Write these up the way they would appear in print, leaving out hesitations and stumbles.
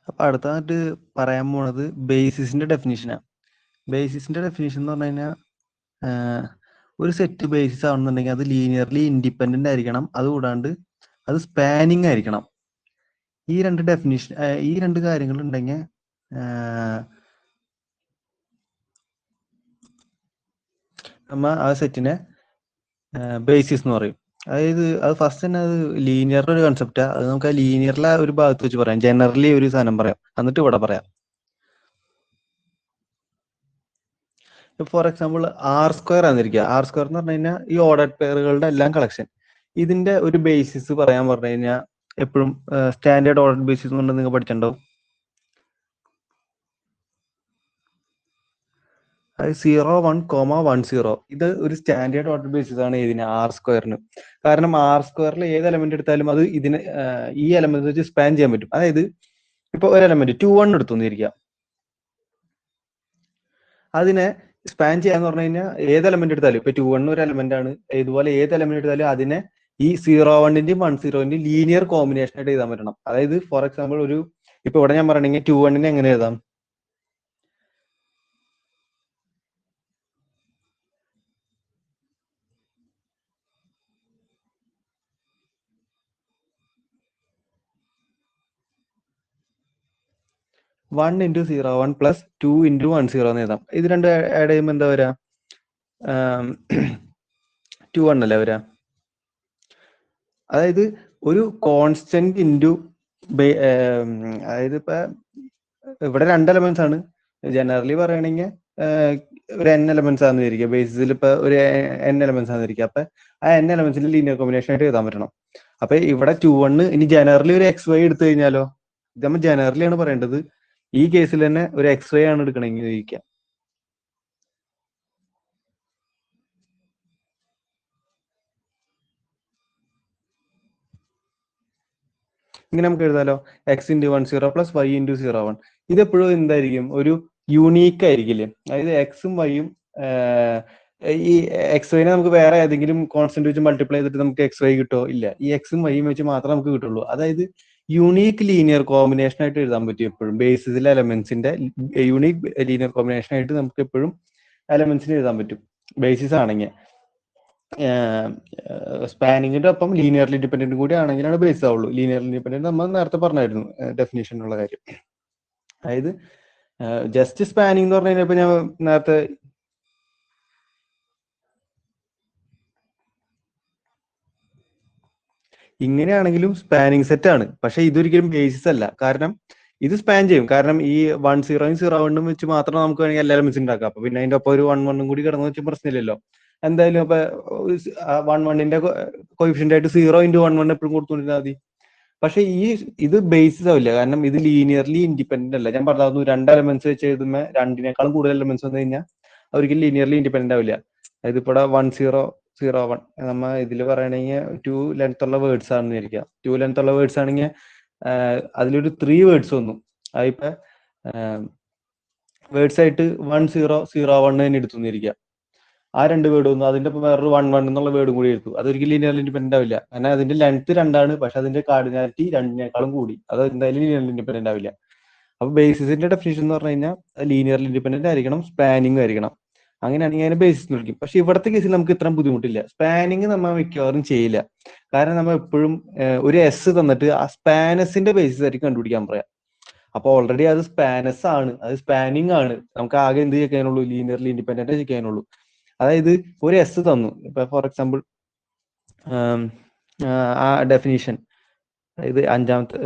അപ്പൊ അടുത്തതായിട്ട് പറയാൻ പോണത് ബേസിസിന്റെ ഡെഫിനിഷനാണ്. ബേസിസിന്റെ ഡെഫിനിഷൻ എന്ന് പറഞ്ഞു കഴിഞ്ഞാൽ ഒരു സെറ്റ് ബേസിസ് ആണെന്നുണ്ടെങ്കിൽ അത് ലീനിയർലി ഇൻഡിപെൻഡന്റ് ആയിരിക്കണം, അതുകൂടാണ്ട് അത് സ്പാനിങ് ആയിരിക്കണം. ഈ രണ്ട് ഡെഫിനിഷൻ, ഈ രണ്ട് കാര്യങ്ങൾ ഉണ്ടെങ്കിൽ നമ്മ ആ സെറ്റിനെ ബേസിസ് എന്ന് പറയും. അതായത് അത് ഫസ്റ്റ് തന്നെ അത് ലീനിയറിന്റെ ഒരു കൺസെപ്റ്റാ. അത് നമുക്ക് ആ ലീനിയറിലെ ഒരു ഭാഗത്ത് വെച്ച് പറയാം, ജനറലി ഒരു സാധനം പറയാം, എന്നിട്ട് ഇവിടെ പറയാം. ഫോർ എക്സാമ്പിൾ ആർ സ്ക്വയർ ആണെന്നിരിക്കുക. ആർ സ്ക്വയർ എന്ന് പറഞ്ഞു കഴിഞ്ഞാൽ ഈ ഓർഡർ പെയറുകളുടെ എല്ലാം കളക്ഷൻ. ഇതിന്റെ ഒരു ബേസിസ് പറയാൻ പറഞ്ഞു കഴിഞ്ഞാൽ എപ്പോഴും സ്റ്റാൻഡേർഡ് ഓർഡർ ബേസിസ് കൊണ്ട് നിങ്ങൾ പഠിച്ചിട്ടുണ്ടാവും. അത് 0 1 1 0. ഇത് ഒരു സ്റ്റാൻഡേർഡ് ഓർഡർ ബേസിസ് ആണ് ഇതിന് ആർ സ്ക്വയറിന്. കാരണം ആർ സ്ക്വയറിൽ ഏത് എലമെന്റ് എടുത്താലും അത് ഇതിന് ഈ എലമെന്റ് വെച്ച് സ്പാൻ ചെയ്യാൻ പറ്റും. അതായത് ഇപ്പൊ ഒരു എലമെന്റ് 2 1 എടുത്തു എന്നിരിക്കുക, അതിനെ സ്പാൻ ചെയ്യാന്ന് പറഞ്ഞു കഴിഞ്ഞാൽ ഏത് എലമെന്റ് എടുത്താലും, ഇപ്പൊ 2 1 ഒരു എലമെന്റ് ആണ്, ഇതുപോലെ ഏത് എലമെന്റ് എടുത്താലും അതിനെ ഈ 0 1ന്റെയും 1 0ന്റെയും ലീനിയർ കോമ്പിനേഷൻ ആയിട്ട് എഴുതാൻ പറ്റണം. അതായത് ഫോർ എക്സാമ്പിൾ ഒരു ഇപ്പൊ ഇവിടെ ഞാൻ പറയണെങ്കിൽ 2 1നെ എങ്ങനെ എഴുതാം? വൺ ഇൻറ്റു 0 1 പ്ലസ് 2 ഇൻറ്റു 1 0 എന്ന് എഴുതാം. ഇത് രണ്ട് ആഡ് ചെയ്യുമ്പോൾ എന്താ വരാ? 2 1 അല്ലേ വരാ? അതായത് ഒരു കോൺസ്റ്റന്റ് ഇൻറ്റു അതായത് ഇപ്പൊ ഇവിടെ രണ്ട് എലമെന്റ്സ് ആണ്. ജനറലി പറയുകയാണെങ്കിൽ ഒരു n എലമെന്റ്സ് ആണെന്ന് വിചാരിക്കുക. ബേസിസിൽ ഇപ്പൊ ഒരു n എലമെന്റ്സ് ആണെന്ന് വിചാരിക്കുക. അപ്പൊ ആ n എലമെന്റ്സിൽ ലീനിയർ കോമ്പിനേഷൻ ആയിട്ട് എഴുതാൻ പറ്റണം. അപ്പൊ ഇവിടെ 2 1 ഇനി ജനറലി ഒരു എക്സ് വൈ എടുത്തു കഴിഞ്ഞാലോ? ഇത് നമ്മൾ ജനറലി ആണ് പറയേണ്ടത്. ഈ കേസിൽ തന്നെ ഒരു എക്സ് വൈ ആണ് എടുക്കണമെങ്കിൽ ചോദിക്കാം. ഇങ്ങനെ നമുക്ക് എഴുതാലോ, X into 1 0 plus Y into 0 1. ഇതെപ്പോഴും എന്തായിരിക്കും? ഒരു യൂണീക്ക് ആയിരിക്കില്ലേ? അതായത് എക്സും വൈയും ഈ എക്സ് വൈനെ നമുക്ക് വേറെ ഏതെങ്കിലും കോൺസ്റ്റന്റ് വെച്ച് മൾട്ടിപ്ലൈ ചെയ്തിട്ട് നമുക്ക് എക്സ് വൈ കിട്ടോ? ഇല്ല. ഈ എക്സും വൈയും വെച്ച് മാത്രമേ നമുക്ക് കിട്ടുള്ളൂ. അതായത് യൂണീക്ക് ലീനിയർ കോമ്പിനേഷൻ ആയിട്ട് എഴുതാൻ പറ്റും എപ്പോഴും. ബേസിസിലെ എലമെന്റ്സിന്റെ യൂണീക്ക് ലീനിയർ കോമ്പിനേഷൻ ആയിട്ട് നമുക്ക് എപ്പോഴും എലമെന്റ്സിന് എഴുതാൻ പറ്റും, ബേസിസ് ആണെങ്കിൽ. സ്പാനിങ്ങിന്റെ ഒപ്പം ലീനിയർലി ഇൻഡിപെൻഡന്റ് കൂടി ആണെങ്കിലാണ് ബേസ് ആവുള്ളൂ. ലീനിയർലി ഇൻഡിപെൻഡന്റ് നമ്മൾ നേരത്തെ പറഞ്ഞായിരുന്നു ഡെഫിനേഷനുള്ള കാര്യം. അതായത് ജസ്റ്റ് സ്പാനിങ് എന്ന് പറഞ്ഞു കഴിഞ്ഞാൽ ഞാൻ നേരത്തെ ഇങ്ങനെയാണെങ്കിലും സ്പാനിങ് സെറ്റ് ആണ്, പക്ഷെ ഇതൊരിക്കലും ബേസിസ് അല്ല. കാരണം ഇത് സ്പാൻ ചെയ്യും. കാരണം ഈ 1 0 0 1 വെച്ച് മാത്രം നമുക്ക് വേണമെങ്കിൽ എല്ലാ എലമെന്റ്സും ഉണ്ടാക്കാം. അപ്പൊ പിന്നെ അതിന്റെ ഒപ്പം ഒരു 1 1 കൂടി കിടന്നു വെച്ചാൽ പ്രശ്നമില്ലല്ലോ. എന്തായാലും അപ്പൊ 1 1ന്റെ കോയിഫിഷ്യന്റ് ആയിട്ട് 0 ഇൻറ്റു 1 1 എപ്പോഴും കൊടുത്തുകൊണ്ടിരുന്നാൽ മതി. പക്ഷെ ഇത് ബേസിസ് ആവില്ല, കാരണം ഇത് ലീനിയർലി ഇൻഡിപെൻഡന്റ് അല്ല. ഞാൻ പറഞ്ഞു, രണ്ട് എലമെന്റ്സ് വെച്ച് എഴുതുമ്പോൾ രണ്ടിനേക്കാളും കൂടുതൽ എലമെന്റ്സ് വന്നു കഴിഞ്ഞാൽ അവർക്ക് ലീനിയർലി ഇൻഡിപെൻഡന്റ് ആവില്ല. അതായത് ഇവിടെ 1 0 0 1 നമ്മ ഇതിൽ പറയണെങ്കിൽ 2 ലെങ്ത് ഉള്ള വേർഡ്സ് ആണെന്ന് വിചാരിക്കാം. 2 ലെങ്ത് ഉള്ള വേർഡ്സ് ആണെങ്കിൽ അതിലൊരു 3 വേർഡ്സ് വന്നു. അതിപ്പോ വേർഡ്സ് ആയിട്ട് 1 0 0 1 തന്നെ എടുത്തു എന്നിരിക്കുക. ആ രണ്ട് വേർഡ് വന്നു, അതിന്റെ ഒപ്പം വേറൊരു 1 1 എന്നുള്ള വേർഡും കൂടി എടുത്തു. അതൊരിക്കലും ലീനിയർലി ഇൻഡിപെൻഡന്റ് ആവില്ല. കാരണം അതിന്റെ ലെങ്ത് രണ്ടാണ്, പക്ഷെ അതിന്റെ കാർഡിനാലിറ്റി രണ്ടിനേക്കാളും കൂടി. അത് എന്തായാലും ലീനിയർലി ഇൻഡിപെൻഡന്റ് ആവില്ല. അപ്പൊ ബേസിസിന്റെ ഡെഫിനേഷൻ എന്ന് പറഞ്ഞു കഴിഞ്ഞാൽ ലീനിയർലി ഇൻഡിപെൻഡന്റ് ആയിരിക്കണം, സ്പാനിങ് ആയിരിക്കണം. അങ്ങനെയാണെങ്കിൽ അതിനെ ബേസിസ് എന്ന് വിളിക്കും. പക്ഷെ ഇവിടുത്തെ കേസിൽ നമുക്ക് ഇത്രയും ബുദ്ധിമുട്ടില്ല. സ്പാനിങ് നമ്മൾ മിക്കവാറും ചെയ്യില്ല. കാരണം നമ്മൾ എപ്പോഴും ഒരു എസ് തന്നിട്ട് ആ സ്പാനസിന്റെ ബേസിസ് ആയിരിക്കും കണ്ടുപിടിക്കാൻ പറയാം. അപ്പൊ ഓൾറെഡി അത് സ്പാനസ് ആണ്, അത് സ്പാനിങ് ആണ്. നമുക്ക് ആകെ എന്ത് ചെയ്യാനുള്ളൂ? Linearly independent ചെയ്യാനുള്ളൂ. അതായത് ഒരു എസ് തന്നു. ഇപ്പൊ ഫോർ എക്സാമ്പിൾ ആ ഡെഫിനിഷൻ, അതായത് അഞ്ചാമത്തെ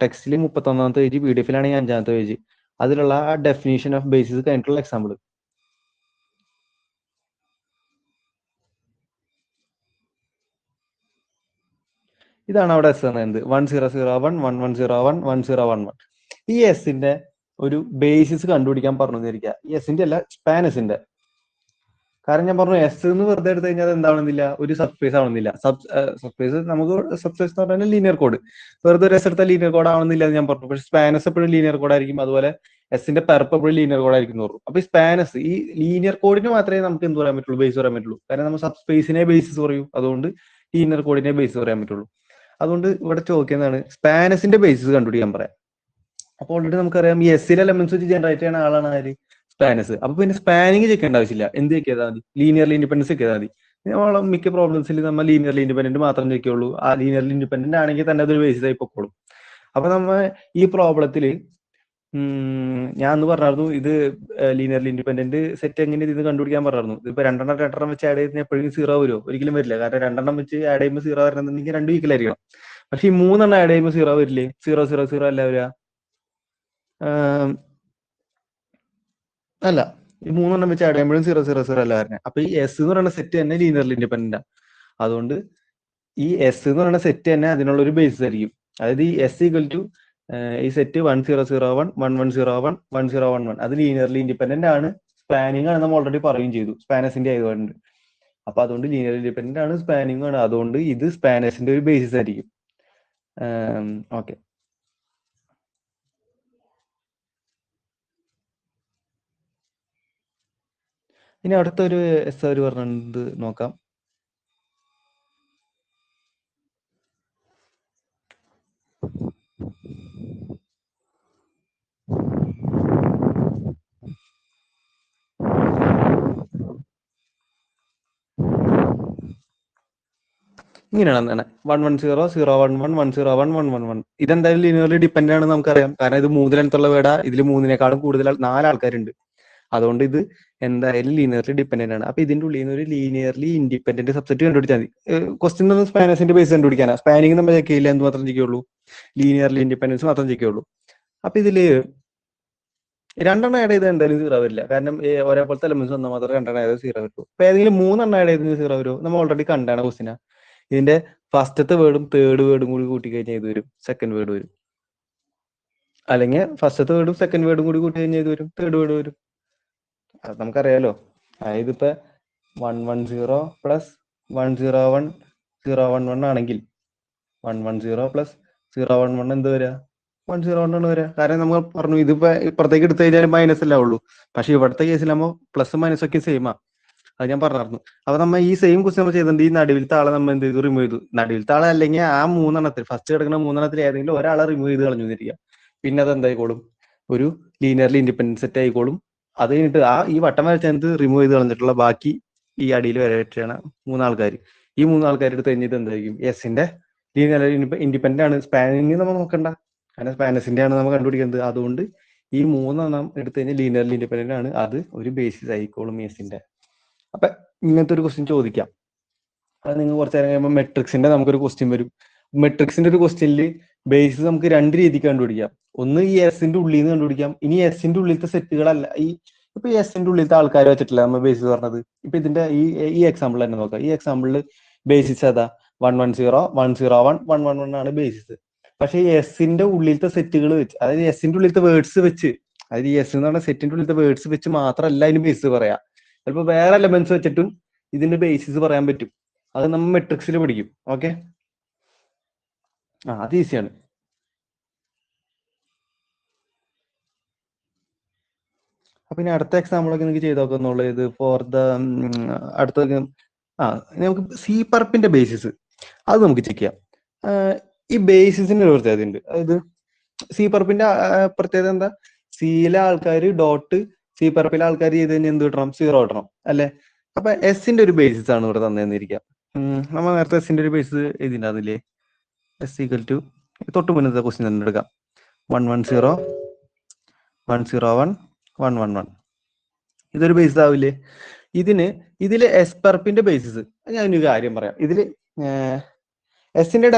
ടെക്സ്റ്റിൽ 31ാമത്തെ പേജ്, പി ഡി എഫിലാണെങ്കിൽ 5ാമത്തെ പേജ്, അതിലുള്ള ആ ഡെഫിനിഷൻ ഓഫ് ബേസിസ് കഴിഞ്ഞിട്ടുള്ള എക്സാമ്പിൾ ഇതാണ്. അവിടെ എസ് പറയുന്നത് 1 0 0 1 1 1 0 1 1 0 1 1. ഈ എസിന്റെ ഒരു ബേസിസ് കണ്ടുപിടിക്കാൻ പറഞ്ഞു തന്നിരിക്കുക. ഈ എസിന്റെ അല്ല, സ്പാനസിന്റെ. കാരണം ഞാൻ പറഞ്ഞു, എസ് എന്ന് വെറുതെ എടുത്തു കഴിഞ്ഞാൽ എന്താവണമെന്നില്ല, ഒരു സബ്സ്പേസ് ആവണമെന്നില്ല. സബ്സ്പേസ് നമുക്ക് സബ്സ്പേസ് എന്ന് പറഞ്ഞാൽ ലീനിയർ കോഡ്. വെറുതെ ഒരു എസ് എടുത്താൽ ലീനിയർ കോഡ് ആവണമെന്നില്ല എന്ന് ഞാൻ പറഞ്ഞു. പക്ഷെ സ്പാനസ് എപ്പോഴും ലീനിയർ കോഡ് ആയിരിക്കും. അതുപോലെ എസിന്റെ പെർപ്പ് എപ്പോഴും ലീനിയർ കോഡ് ആയിരിക്കും എന്ന് പറഞ്ഞു. അപ്പൊ ഈ സ്പാനസ്, ഈ ലീനിയർ കോഡിന് മാത്രമേ നമുക്ക് എന്ത് പറയാൻ പറ്റുള്ളൂ? ബേസ് പറയാൻ പറ്റുള്ളൂ. കാരണം നമ്മൾ സബ്സ്പേസിനെ ബേസിസ് പറയും. അതുകൊണ്ട് ലീനിയർ കോഡിനെ ബേസ് പറയാൻ പറ്റുള്ളൂ. അതുകൊണ്ട് ഇവിടെ ചോദിക്കുന്നതാണ് സ്പാനസിന്റെ ബേസിസ് കണ്ടുപിടിക്കാൻ പറയാം. അപ്പൊ ഓൾറെഡി നമുക്കറിയാം ഈ എസ്സിലെ എലമെന്റ്സ് വെച്ച് ജനറേറ്റ് ചെയ്യുന്ന ആളാണ് ആര്, സ്പാനസ്. അപ്പൊ പിന്നെ സ്പാനിങ് ചെക്ക് ചെയ്യേണ്ട ആവശ്യമില്ല. എന്ത് ചെക്ക് ചെയ്താൽ മതി? ലീനിയർലി ഇൻഡിപെൻഡൻസ് ചെക്ക് ചെയ്താൽ മതി. നമ്മളെ മിക്ക പ്രോബ്ലംസിൽ നമ്മൾ ലീനിയർലി ഇൻഡിപെൻഡന്റ് മാത്രം ചെക്ക് ചെയ്യുള്ളൂ. ആ ലീനിയർലി ഇൻഡിപെൻഡന്റ് ആണെങ്കിൽ തന്നെ അതൊരു ബേസിസ് ആയി പൊക്കോളും. അപ്പൊ നമ്മ ഈ പ്രോബ്ലത്തില് ഞാൻ അന്ന് പറഞ്ഞായിരുന്നു ഇത് ലീനിയർലി ഇൻഡിപെൻഡന്റ് സെറ്റ് എങ്ങനെ ഇത് കണ്ടുപിടിക്കാൻ പറഞ്ഞായിരുന്നു. ഇതിപ്പോ രണ്ടെണ്ണം വെച്ച് ആഡ് ചെയ്ത് എപ്പോഴും സീറോ വരുമോ? ഒരിക്കലും വരില്ല. കാരണം രണ്ടെണ്ണം വെച്ച് ആഡ് ചെയ്യുമ്പോൾ സീറോ വരണമെന്നുണ്ടെങ്കിൽ രണ്ട് വീക്കിലായിരിക്കണം. പക്ഷെ ഈ മൂന്നെണ്ണം ആഡ് ചെയ്യുമ്പോൾ സീറോ വരില്ലേ? സീറോ സീറോ സീറോ അല്ല വരിക. അല്ല, ഈ മൂന്നെണ്ണം വെച്ച് ആഡ് ചെയ്യുമ്പോഴും സീറോ സീറോ സീറോ അല്ല വരുന്നത്. അപ്പൊ ഈ എസ് എന്ന് പറയുന്ന സെറ്റ് തന്നെ ലീനിയർലി ഇൻഡിപെൻഡന്റ്. അതുകൊണ്ട് ഈ എസ് എന്ന് പറയുന്ന സെറ്റ് തന്നെ അതിനുള്ള ഒരു ബേസിസ് ആയിരിക്കും. അതായത് ഈ എസ് ഈക്വൽ ടു ഈ സെറ്റ് 1001 1101 1011 അത് ലീനിയർലി ഇൻഡിപെൻഡന്റ് ആണ്, സ്പാനിങ് ആണ് നമ്മൾ ഓൾറെഡി പറയുകയും ചെയ്തു, സ്പാനസിന്റെ ആയതുകൊണ്ട്. അപ്പൊ അതുകൊണ്ട് ലീനിയർ ഇൻഡിപെൻഡന്റ് ആണ്, സ്പാനിങ് ആണ്. അതുകൊണ്ട് ഇത് സ്പാനസിന്റെ ഒരു ബേസിസ് ആയിരിക്കും. ഓക്കെ, ഇനി അടുത്തൊരു എസ് അവർ പറഞ്ഞത് നോക്കാം. ഇങ്ങനെയാണ് എന്താണ് 110 011 101 ഇതെന്തായാലും ലീനിയർലി ഡിപ്പെൻഡ് ആണ് നമുക്കറിയാം. കാരണം ഇത് 3 ലെങ്ത്തുള്ള വേർഡാ, ഇതിൽ 3-നേക്കാളും കൂടുതൽ 4 ആൾക്കാരുണ്ട്. അതുകൊണ്ട് ഇത് എന്തായാലും ലീനിയർലി ഡിപ്പെൻഡന്റ് ആണ്. അപ്പൊ ഇതിന്റെ ഉള്ളിൽ നിന്ന് ഒരു ലീനിയർലി ഇൻഡിപെൻഡന്റ് സബ്സെറ്റ് കണ്ടുപിടിച്ചാൽ മതി. ക്വസ്റ്റ്യൻ ഒന്നും സ്പാനസിന്റെ ബേസ് കണ്ടുപിടിക്കാനാ. സ്പാനിങ് നമ്മൾ ചെക്ക് ചെയ്യില്ല, എന്ത് മാത്രം ചെയ്യുള്ളൂ? ലീനിയർലി ഇൻഡിപെൻഡൻസ് മാത്രം ചെയ്യുള്ളൂ. അപ്പൊ ഇതില് രണ്ടെണ്ണം ആഡ് ചെയ്താൽ എന്തായാലും സീറോ വരില്ല. കാരണം ഒരേപോലത്തെ എലമെന്റ്സ് വന്നാൽ മാത്രമേ രണ്ടെണ്ണം ആഡ് സീറോ വരൂ. അപ്പൊ ഏതെങ്കിലും 3 ആഡ് ചെയ്ത് സീറോ വരും. നമ്മൾ ഓൾറെഡി കണ്ടാണ് ക്വസ്റ്റിനാ. ഇതിന്റെ ഫസ്റ്റത്തെ വേർഡും തേർഡ് വേർഡും കൂടി കൂട്ടി കഴിഞ്ഞാൽ ഇത് വരും, സെക്കൻഡ് വേർഡ് വരും. അല്ലെങ്കിൽ ഫസ്റ്റത്തെ വേർഡും സെക്കൻഡ് വേർഡും കൂടി കൂട്ടി കഴിഞ്ഞാൽ ഇത് വരും, തേർഡ് വേർഡ് വരും. അത് നമുക്കറിയാലോ. അതായത് ഇപ്പൊ 110 പ്ലസ് 101 011 ആണെങ്കിൽ 110 പ്ലസ് 011 എന്ത് വരിക? 101 ആണ് വരിക. കാരണം നമ്മൾ പറഞ്ഞു ഇതിപ്പോ ഇപ്പുറത്തേക്ക് എടുത്തു കഴിഞ്ഞാൽ മൈനസ് അല്ലേ ഉള്ളൂ. പക്ഷെ ഇവിടുത്തെ കേസിലാകുമ്പോൾ പ്ലസ് മൈനസ് ഒക്കെ സെയിമാ. അത് ഞാൻ പറഞ്ഞായിരുന്നു. അപ്പൊ നമ്മ ഈ സെയിം ക്വസ്റ്റ്യൻ നമ്മൾ ചെയ്തിട്ടുണ്ട്. ഈ നടുവിലത്തെ ആളെ നമ്മൾ എന്ത് ചെയ്തു? റിമൂവ് ചെയ്തു. നടുവിലത്തെ ആളെ അല്ലെങ്കിൽ ആ 3 ഫസ്റ്റ് കിടക്കുന്ന 3 ഏതെങ്കിലും ഒരാളെ റിമൂവ് ചെയ്ത് കളഞ്ഞു എന്നിരിക്കുക. പിന്നെ അത് എന്തായിക്കോളും? ഒരു ലീനിയർലി ഇൻഡിപെൻഡന്റ് സെറ്റ് ആയിക്കോളും. അത് കഴിഞ്ഞിട്ട് ഈ വട്ടം വരച്ചത് റിമൂവ് ചെയ്ത് കളഞ്ഞിട്ടുള്ള ബാക്കി ഈ അടിയിൽ വരച്ചാണ് 3 ആൾക്കാർ. ഈ 3 ആൾക്കാർ എടുത്ത് കഴിഞ്ഞിട്ട് എന്തായിരിക്കും? എസിന്റെ ലീനിയർലി ഇൻഡിപെൻഡന്റ് ആണ്. സ്പാനിങ് നമ്മൾ നോക്കണ്ട, കാരണം സ്പാനസിന്റെ ആണ് നമ്മൾ കണ്ടുപിടിക്കുന്നത്. അതുകൊണ്ട് ഈ 3 എടുത്തു കഴിഞ്ഞാൽ ലീനിയർലി ഇൻഡിപെൻഡന്റ് ആണ്. അത് ഒരു ബേസിസ് ആയിക്കോളും എസിന്റെ. അപ്പൊ ഇങ്ങനത്തെ ഒരു ക്വസ്റ്റ്യൻ ചോദിക്കാം. അത് നിങ്ങൾ കുറച്ച് നേരം കഴിയുമ്പോൾ മെട്രിക്സിന്റെ നമുക്കൊരു ക്വസ്റ്റ്യൻ വരും. മെട്രിക്സിന്റെ ഒരു ക്വസ്റ്റ്യനിൽ ബേസിസ് നമുക്ക് രണ്ട് രീതിക്ക് കണ്ടുപിടിക്കാം. ഒന്ന് ഈ എസിന്റെ ഉള്ളിൽ നിന്ന് കണ്ടുപിടിക്കാം. ഇനി എസിന്റെ ഉള്ളിലത്തെ സെറ്റുകളല്ല, ഇപ്പൊ ഈ എസിന്റെ ഉള്ളിലത്തെ ആൾക്കാർ വെച്ചിട്ടില്ല നമ്മൾ ബേസിസ് പറഞ്ഞത്. ഇപ്പൊ ഇതിന്റെ ഈ എക്സാമ്പിൾ തന്നെ നോക്കാം. ഈ എക്സാമ്പിളിൽ ബേസിസ് ഏതാ? 110 101 111 ആണ് ബേസിസ്. പക്ഷെ ഈ എസിന്റെ ഉള്ളിലത്തെ സെറ്റുകൾ വെച്ച്, അതായത് എസിന്റെ ഉള്ളിലത്തെ വേർഡ്സ് വെച്ച്, അതായത് ഈ എസ് എന്ന് പറഞ്ഞ സെറ്റിന്റെ ഉള്ളിലത്തെ വേർഡ്സ് വെച്ച് മാത്രമല്ല അതിന് ബേസിസ് പറയാം. ചിലപ്പോൾ വേറെ എലമെന്റ്സ് വെച്ചിട്ടും ഇതിന്റെ ബേസിസ് പറയാൻ പറ്റും. അത് നമ്മൾ മെട്രിക്സിൽ പഠിക്കും. ഓക്കെ, അത് ഈസിയാണ്. അപ്പൊ ഇനി അടുത്ത എക്സാമ്പിൾ ഒക്കെ നിങ്ങൾക്ക് ചെയ്ത് നോക്കുന്നുള്ളൂ. ഇത് ഫോർ ദ അടുത്ത നമുക്ക് സി പർപ്പിന്റെ ബേസിസ് അത് നമുക്ക് ചെക്ക് ചെയ്യാം. ഈ ബേസിസിന്റെ ഒരു പ്രത്യേകത ഉണ്ട്. അതായത് സി പർപ്പിന്റെ പ്രത്യേകത എന്താ? സിയിലെ ആൾക്കാർ ഡോട്ട് സി പർപ്പിലെ ആൾക്കാർ ചെയ്ത് കഴിഞ്ഞാൽ എന്ത് കിട്ടണം? സീറോ കിട്ടണം അല്ലെ? അപ്പൊ എസിന്റെ ഒരു ബേസിസ് ആണ് ഇവിടെ തന്നിരിക്കാം. നമ്മൾ നേരത്തെ എസിന്റെ ഒരു ബേസിസ് എഴുതിണ്ടാകുന്നില്ലേ? എസ് ഈക്വൽ ടു തൊട്ട് മുന്നത്തെ ക്വസ്റ്റ്യൻ തന്നെ എടുക്കാം. 110 101 111 ഇതൊരു ബേസിസ് ആവില്ലേ? ഇതില് എസ് പർപ്പിന്റെ ബേസിസ് ഞാൻ ഒരു കാര്യം പറയാം. ഇതില് എസിന്റെ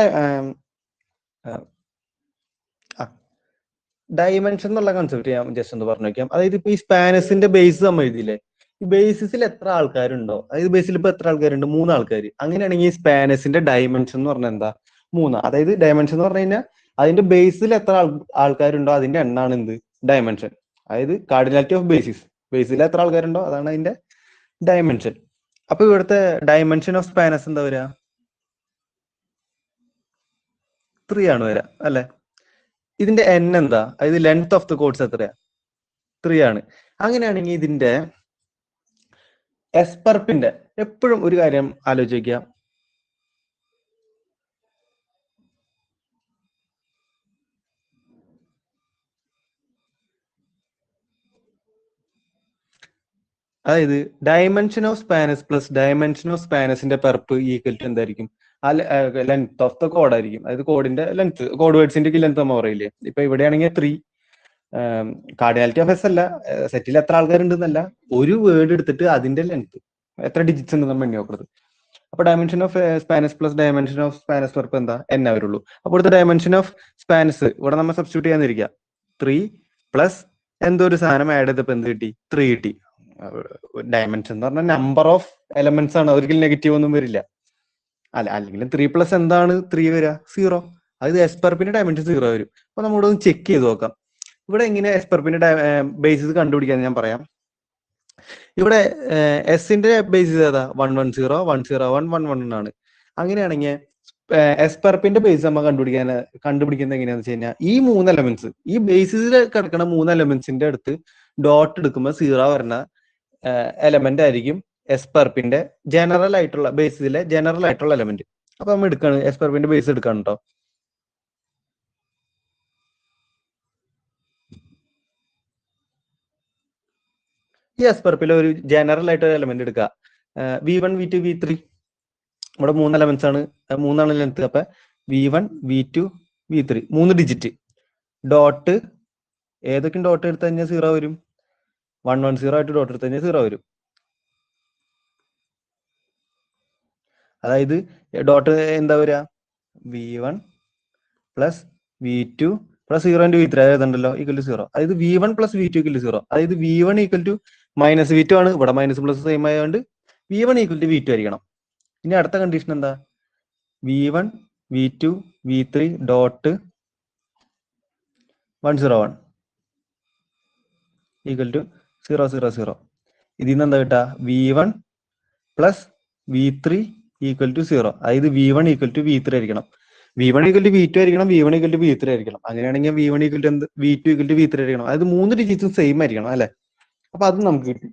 ഡയമെൻഷൻ എന്നുള്ള കൺസെപ്റ്റ് ഞാൻ ജസ്റ്റ് ഒന്ന് പറഞ്ഞു നോക്കാം. അതായത് ഇപ്പൊ ഈ സ്പാനസിന്റെ ബേസ് നമ്മൾ എഴുതിയില്ലേ? ഈ ബേസിസിൽ എത്ര ആൾക്കാരുണ്ടോ, അതായത് ബേസിൽ ഇപ്പൊ എത്ര ആൾക്കാരുണ്ട്? 3 ആൾക്കാർ. അങ്ങനെയാണെങ്കിൽ ഈ സ്പാനസിന്റെ ഡയമെൻഷൻ എന്ന് പറഞ്ഞാൽ എന്താ? 3. അതായത് ഡയമെൻഷൻ എന്ന് പറഞ്ഞു കഴിഞ്ഞാൽ അതിന്റെ ബേസിൽ എത്ര ആൾക്കാരുണ്ടോ അതിന്റെ എണ്ണാണ് എന്ത്? ഡയമെൻഷൻ. അതായത് കാർഡിനാലിറ്റി ഓഫ് ബേസിസ്. ബേസിൽ എത്ര ആൾക്കാരുണ്ടോ അതാണ് അതിന്റെ ഡയമെൻഷൻ. അപ്പൊ ഇവിടുത്തെ ഡയമെൻഷൻ ഓഫ് സ്പാനസ് എന്താ വരിക? 3 ആണ് വരിക അല്ലെ? ഇതിന്റെ എൻ എന്താ? അതായത് ലെങ്ത് ഓഫ് ദ കോഡ്സ് എത്രയാ? 3 ആണ്. അങ്ങനെയാണെങ്കിൽ ഇതിന്റെ എസ് പർപ്പിന്റെ എപ്പോഴും ഒരു കാര്യം ആലോചിക്കുക. അതായത് dimension of span S plus dimension of സ്പാനസിന്റെ പെർപ്പ് ഈക്വൽ ടു എന്തായിരിക്കും? ആ ലെങ്ത് ഓഫ് ദ കോഡ് ആയിരിക്കും. അതായത് കോഡിന്റെ ലെങ്ത്, കോഡ് വേർഡ്സിന്റെ ലെങ്ത് നമ്മൾ പറയില്ലേ? ഇപ്പൊ ഇവിടെയാണെങ്കിൽ 3. കാർഡിനാലിറ്റി ഓഫ് എസ് അല്ല, സെറ്റിൽ എത്ര ആൾക്കാരുണ്ടെന്നല്ല, ഒരു വേർഡ് എടുത്തിട്ട് അതിന്റെ ലെങ്ത് എത്ര ഡിജിറ്റ്സ് ഉണ്ട് നമ്മൾ എണ്ണി നോക്കുന്നത്. അപ്പൊ dimension of span S plus dimension of spans പെർപ്പ് എന്താ? എൻ വരുള്ളൂ. അപ്പോൾ ഇവിടുത്തെ ഡയമെൻഷൻ ഓഫ് സ്പാനസ് ഇവിടെ നമ്മൾ സബ്സ്റ്റിറ്റ്യൂട്ട് ചെയ്യാന്നിരിക്കുക. 3 പ്ലസ് എന്തോ ഒരു സാധനം ആഡ് ചെയ്തപ്പോ എന്ത് കിട്ടി? 3 കിട്ടി. ഡയമെൻഷൻ എന്ന് പറഞ്ഞാൽ നമ്പർ ഓഫ് എലമെന്റ്സ് ആണ്, ഒരിക്കലും നെഗറ്റീവ് ഒന്നും വരില്ല. അല്ലെങ്കിൽ 3 പ്ലസ് എന്താണ് 3 വരിക? 0. അത് എസ് പെർപ്പിന്റെ ഡയമെൻഷൻ 0 വരും. അപ്പൊ നമ്മളിവിടെ ഒന്ന് ചെക്ക് ചെയ്ത് നോക്കാം. ഇവിടെ എങ്ങനെ എസ് പെർപ്പിന്റെ ബേസിസ് കണ്ടുപിടിക്കാൻ ഞാൻ പറയാം. ഇവിടെ എസിന്റെ ബേസിസ് ഏതാ? 110 101 11 ആണ്. അങ്ങനെയാണെങ്കിൽ എസ് പെർപ്പിന്റെ ബേസ് നമ്മൾ കണ്ടുപിടിക്കുന്നത് എങ്ങനെയാന്ന് വെച്ച് കഴിഞ്ഞാൽ ഈ 3 എലമെന്റ്സ്, ഈ ബേസിസിൽ കിടക്കുന്ന 3 എലമെന്റ്സിന്റെ അടുത്ത് ഡോട്ട് എടുക്കുമ്പോൾ 0 വരുന്ന എലമെന്റ് ആയിരിക്കും എസ് പെർപ്പിന്റെ ജനറൽ ആയിട്ടുള്ള ബേസിസിലെ ജനറൽ ആയിട്ടുള്ള എലമെന്റ്. അപ്പൊ നമ്മൾ എടുക്കാണ് എസ് പെർപ്പിന്റെ ബേസ് എടുക്കാണ് കേട്ടോ. ഈ എസ് പെർപ്പിലെ ഒരു ജനറൽ ആയിട്ട് എലമെന്റ് എടുക്കുക. V1 V2 V3. ഇവിടെ 3 എലമെന്റ്സ് ആണ്, 3 ലെങ്ത്. അപ്പൊ V1 V2 V3 3 digit. Dot ഏതൊക്കെയും dot എടുത്തു കഴിഞ്ഞാൽ 0 വരും. 110 ആയിട്ട് ഡോട്ട് എടുത്തു കഴിഞ്ഞാൽ 0 വരും. അതായത് ഡോട്ട് എന്താ വരിക? V1 plus V2 plus 0 × V3 ഏതുണ്ടല്ലോ ഈക്വൽ ടു 0. അതായത് V1 plus V2 equal to 0. അതായത് V1 equal to minus V2 ആണ്. ഇവിടെ മൈനസ് പ്ലസ് സെയിം ആയതുകൊണ്ട് V1 ഈക്വൽ ടു V2 ആയിരിക്കണം. ഇനി അടുത്ത കണ്ടീഷൻ എന്താ? V1 V2 V3 dot 101 equal to 0 0 0. ഇതിൽ നിന്ന് എന്താ കിട്ടുക? V1 plus V3 equal to 0. അതായത് V1 ഈക്വൽ ടു V3 ആയിരിക്കണം. V1 ഈക്വൽ ടു V2 ആയിരിക്കണം. V1 ഈക്വൽ ടു V3 ആയിരിക്കണം. അങ്ങനെയാണെങ്കിൽ V1 ഈക്വൽ ടു എന്ത്? V2 ഈക്വൽ ടു V3 ആയിരിക്കണം. അതായത് 3 ഡിജിറ്റ്സും സെയിം ആയിരിക്കണം അല്ലെ? അപ്പൊ അത് നമുക്ക് കിട്ടി.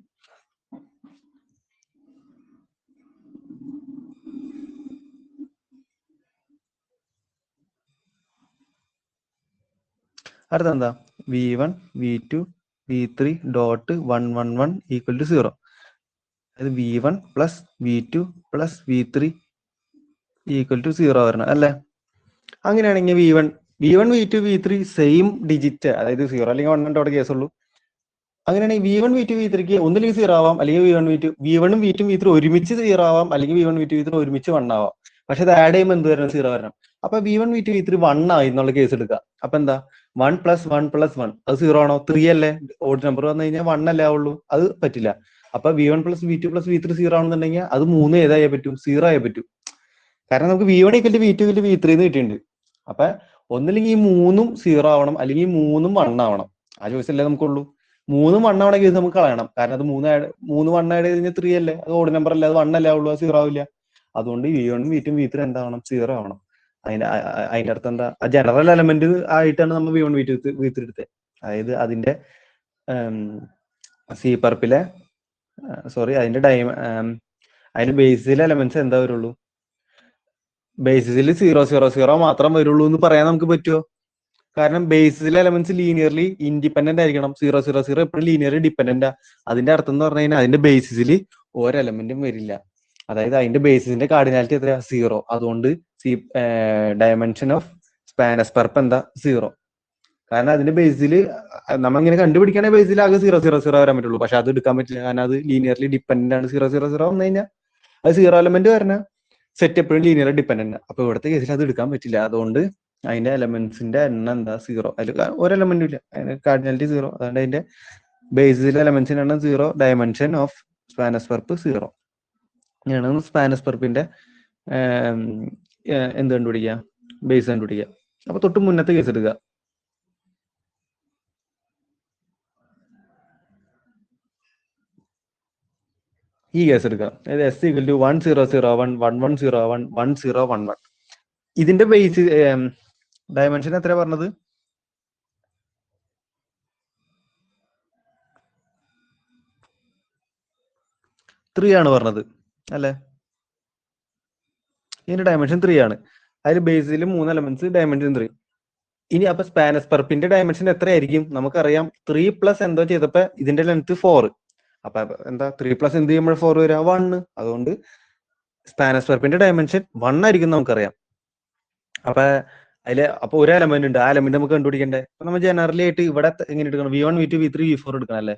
അടുത്ത എന്താ? V1 V2 V3 dot 111 equal to 0. അതായത് V1 plus V2 plus V3 equal to 0 വരണം അല്ലേ? അങ്ങനെയാണെങ്കിൽ V1 V2 V3 same digit, അതായത് 0 അല്ലെങ്കിൽ 1 അവിടെ കേസുള്ളൂ. അങ്ങനെയാണെങ്കിൽ V1 V2 V3ക്ക് ഒന്നില്ലെങ്കിൽ 0 ആവാം, അല്ലെങ്കിൽ V1 V2 V3 ഒരുമിച്ച് 0 ആവാം, അല്ലെങ്കിൽ V1 V2 V3 ഒരുമിച്ച് 1 ആവാം. പക്ഷെ അത് ആഡ് ചെയ്യുമ്പോൾ എന്ത് വരണം? 0 വരണം. അപ്പൊ V1 V2 V3 1 ആയി എന്നുള്ള കേസ് എടുക്കുക. അപ്പൊ എന്താ? 1 പ്ലസ് 1 പ്ലസ് 1 അത് 0 ആണോ? 3 അല്ലേ? ഓഡ് നമ്പർ വന്നു കഴിഞ്ഞാൽ 1 അല്ലേ ആവുള്ളൂ? അത് പറ്റില്ല. അപ്പൊ V1 plus V2 plus V3 0 ആണെന്നുണ്ടെങ്കിൽ അത് 3 ഏതായേ പറ്റൂ? 0 ആയേ പറ്റൂ. കാരണം നമുക്ക് V1 equal to V2 equal to V3 എന്ന് കിട്ടിയിട്ടുണ്ട്. അപ്പൊ ഒന്നില്ലെങ്കിൽ ഈ 3 0 ആവണം, അല്ലെങ്കിൽ ഈ 3 1 ആവണം. ആ ചോയ്സ് അല്ലേ നമുക്കുള്ളൂ. 3 1 ആവണ കേസ് നമുക്ക് കളയണം. കാരണം അത് 3 1 ആഡ് ചെയ്ത് കഴിഞ്ഞാൽ 3 അല്ലേ? അത് ഓഡ് നമ്പർ അല്ലേ? അത് 1 അല്ലേ ആവുള്ളൂ? അത് 0 ആവില്ല. അതുകൊണ്ട് V1 V2 V3 എന്താവണം? 0 ആവണം. അതിന്റെ അർത്ഥം എന്താ? ആ ജനറൽ എലമെന്റ് ആയിട്ടാണ് നമ്മൾ V1 V2 V3 എടുത്തത്. അതായത് അതിന്റെ സി പർപ്പിലെ അതിന്റെ ബേസിലെ എലമെന്റ്സ് എന്താ വരുള്ളൂ? ബേസിസിൽ 0 0 0 മാത്രം വരുള്ളൂ എന്ന് പറയാൻ നമുക്ക് പറ്റുമോ? കാരണം ബേസിസിലെ എലമെന്റ്സ് ലീനിയർലി ഇൻഡിപെൻഡന്റ് ആയിരിക്കണം. 0 0 0 എപ്പോഴും ലീനിയർലി ഡിപെൻഡന്റ്. അതിന്റെ അർത്ഥം എന്ന് പറഞ്ഞു കഴിഞ്ഞാൽ അതിന്റെ ബേസിസിൽ ഒരു എലമെന്റും വരില്ല. അതായത് അതിന്റെ ബേസിസിന്റെ കാർഡിനാലിറ്റി എത്രയാ? 0. അതുകൊണ്ട് ഡയമെൻഷൻ ഓഫ് സ്പാനസ് പെർപ്പ് എന്താ? 0. കാരണം അതിന്റെ ബേസിൽ നമ്മളിങ്ങനെ കണ്ടുപിടിക്കണ ബേസിൽ ആകെ 0 0 0 വരാൻ പറ്റുള്ളൂ. പക്ഷെ അത് എടുക്കാൻ പറ്റില്ല, കാരണം അത് ലീനിയർലി ഡിപെൻഡന്റ് ആണ്. 0 0 0 വന്നു കഴിഞ്ഞാൽ അത് 0 എലമെന്റ് വരണ സെറ്റ് എപ്പോഴും ലീനിയർ ഡിപെൻഡന്റ്. അപ്പൊ ഇവിടുത്തെ കേസിൽ അത് എടുക്കാൻ പറ്റില്ല. അതുകൊണ്ട് അതിന്റെ എലമെന്റ്സിന്റെ എണ്ണം എന്താ? 0. അതിൽ ഒരു എലമെന്റും ഇല്ല, അതിന്റെ കാർഡിനാലിറ്റി 0. അതുകൊണ്ട് അതിന്റെ ബേസിസിലെ എലമെന്റ്സിന്റെ എണ്ണം 0. Dimension of spans പെർപ്പ് 0. ഇങ്ങനെയാണ് സ്പാനസ് പെർപ്പിന്റെ എന്ത് കണ്ടുപിടിക്കുക? ബേസ് കണ്ടുപിടിക്കുക. അപ്പൊ തൊട്ട് മുന്നത്തെ കേസ് എടുക്കുക. ഈ കേസ് എടുക്കുക. അതായത് S ഈക്വൽ ടു 1 0 0 1 1 1 0 1 1 0 1 1. ഇതിന്റെ ബേസ് ഡയമെൻഷൻ എത്ര പറഞ്ഞത്? 3 ആണ് പറഞ്ഞത് അല്ലെ? ഇതിന്റെ ഡയമെൻഷൻ 3 ആണ്. അതിൽ ബേസിൽ 3 എലമെന്റ്സ്, ഡയമെൻഷൻ 3. ഇനി അപ്പൊ സ്പാനസ് പെർപ്പിന്റെ ഡയമെൻഷൻ എത്രയായിരിക്കും? നമുക്കറിയാം 3 പ്ലസ് എന്തോ ചെയ്തപ്പോ ഇതിന്റെ ലെങ്ത് 4. അപ്പൊ എന്താ 3+ എന്ത് ചെയ്യുമ്പോൾ 4 വരിക 1. അതുകൊണ്ട് സ്പാനസ് വെർബിന്റെ ഡയമെൻഷൻ 1 ആയിരിക്കും നമുക്കറിയാം. അപ്പൊ ഒരു എലമെന്റ് ഉണ്ട്, ആ എലമെന്റ് നമുക്ക് കണ്ടുപിടിക്കണ്ടേ. അപ്പൊ നമ്മൾ ജനറലി ആയിട്ട് ഇവിടെ എങ്ങനെ എടുക്കണം? V1 V2 V3 V4 എടുക്കണം അല്ലേ?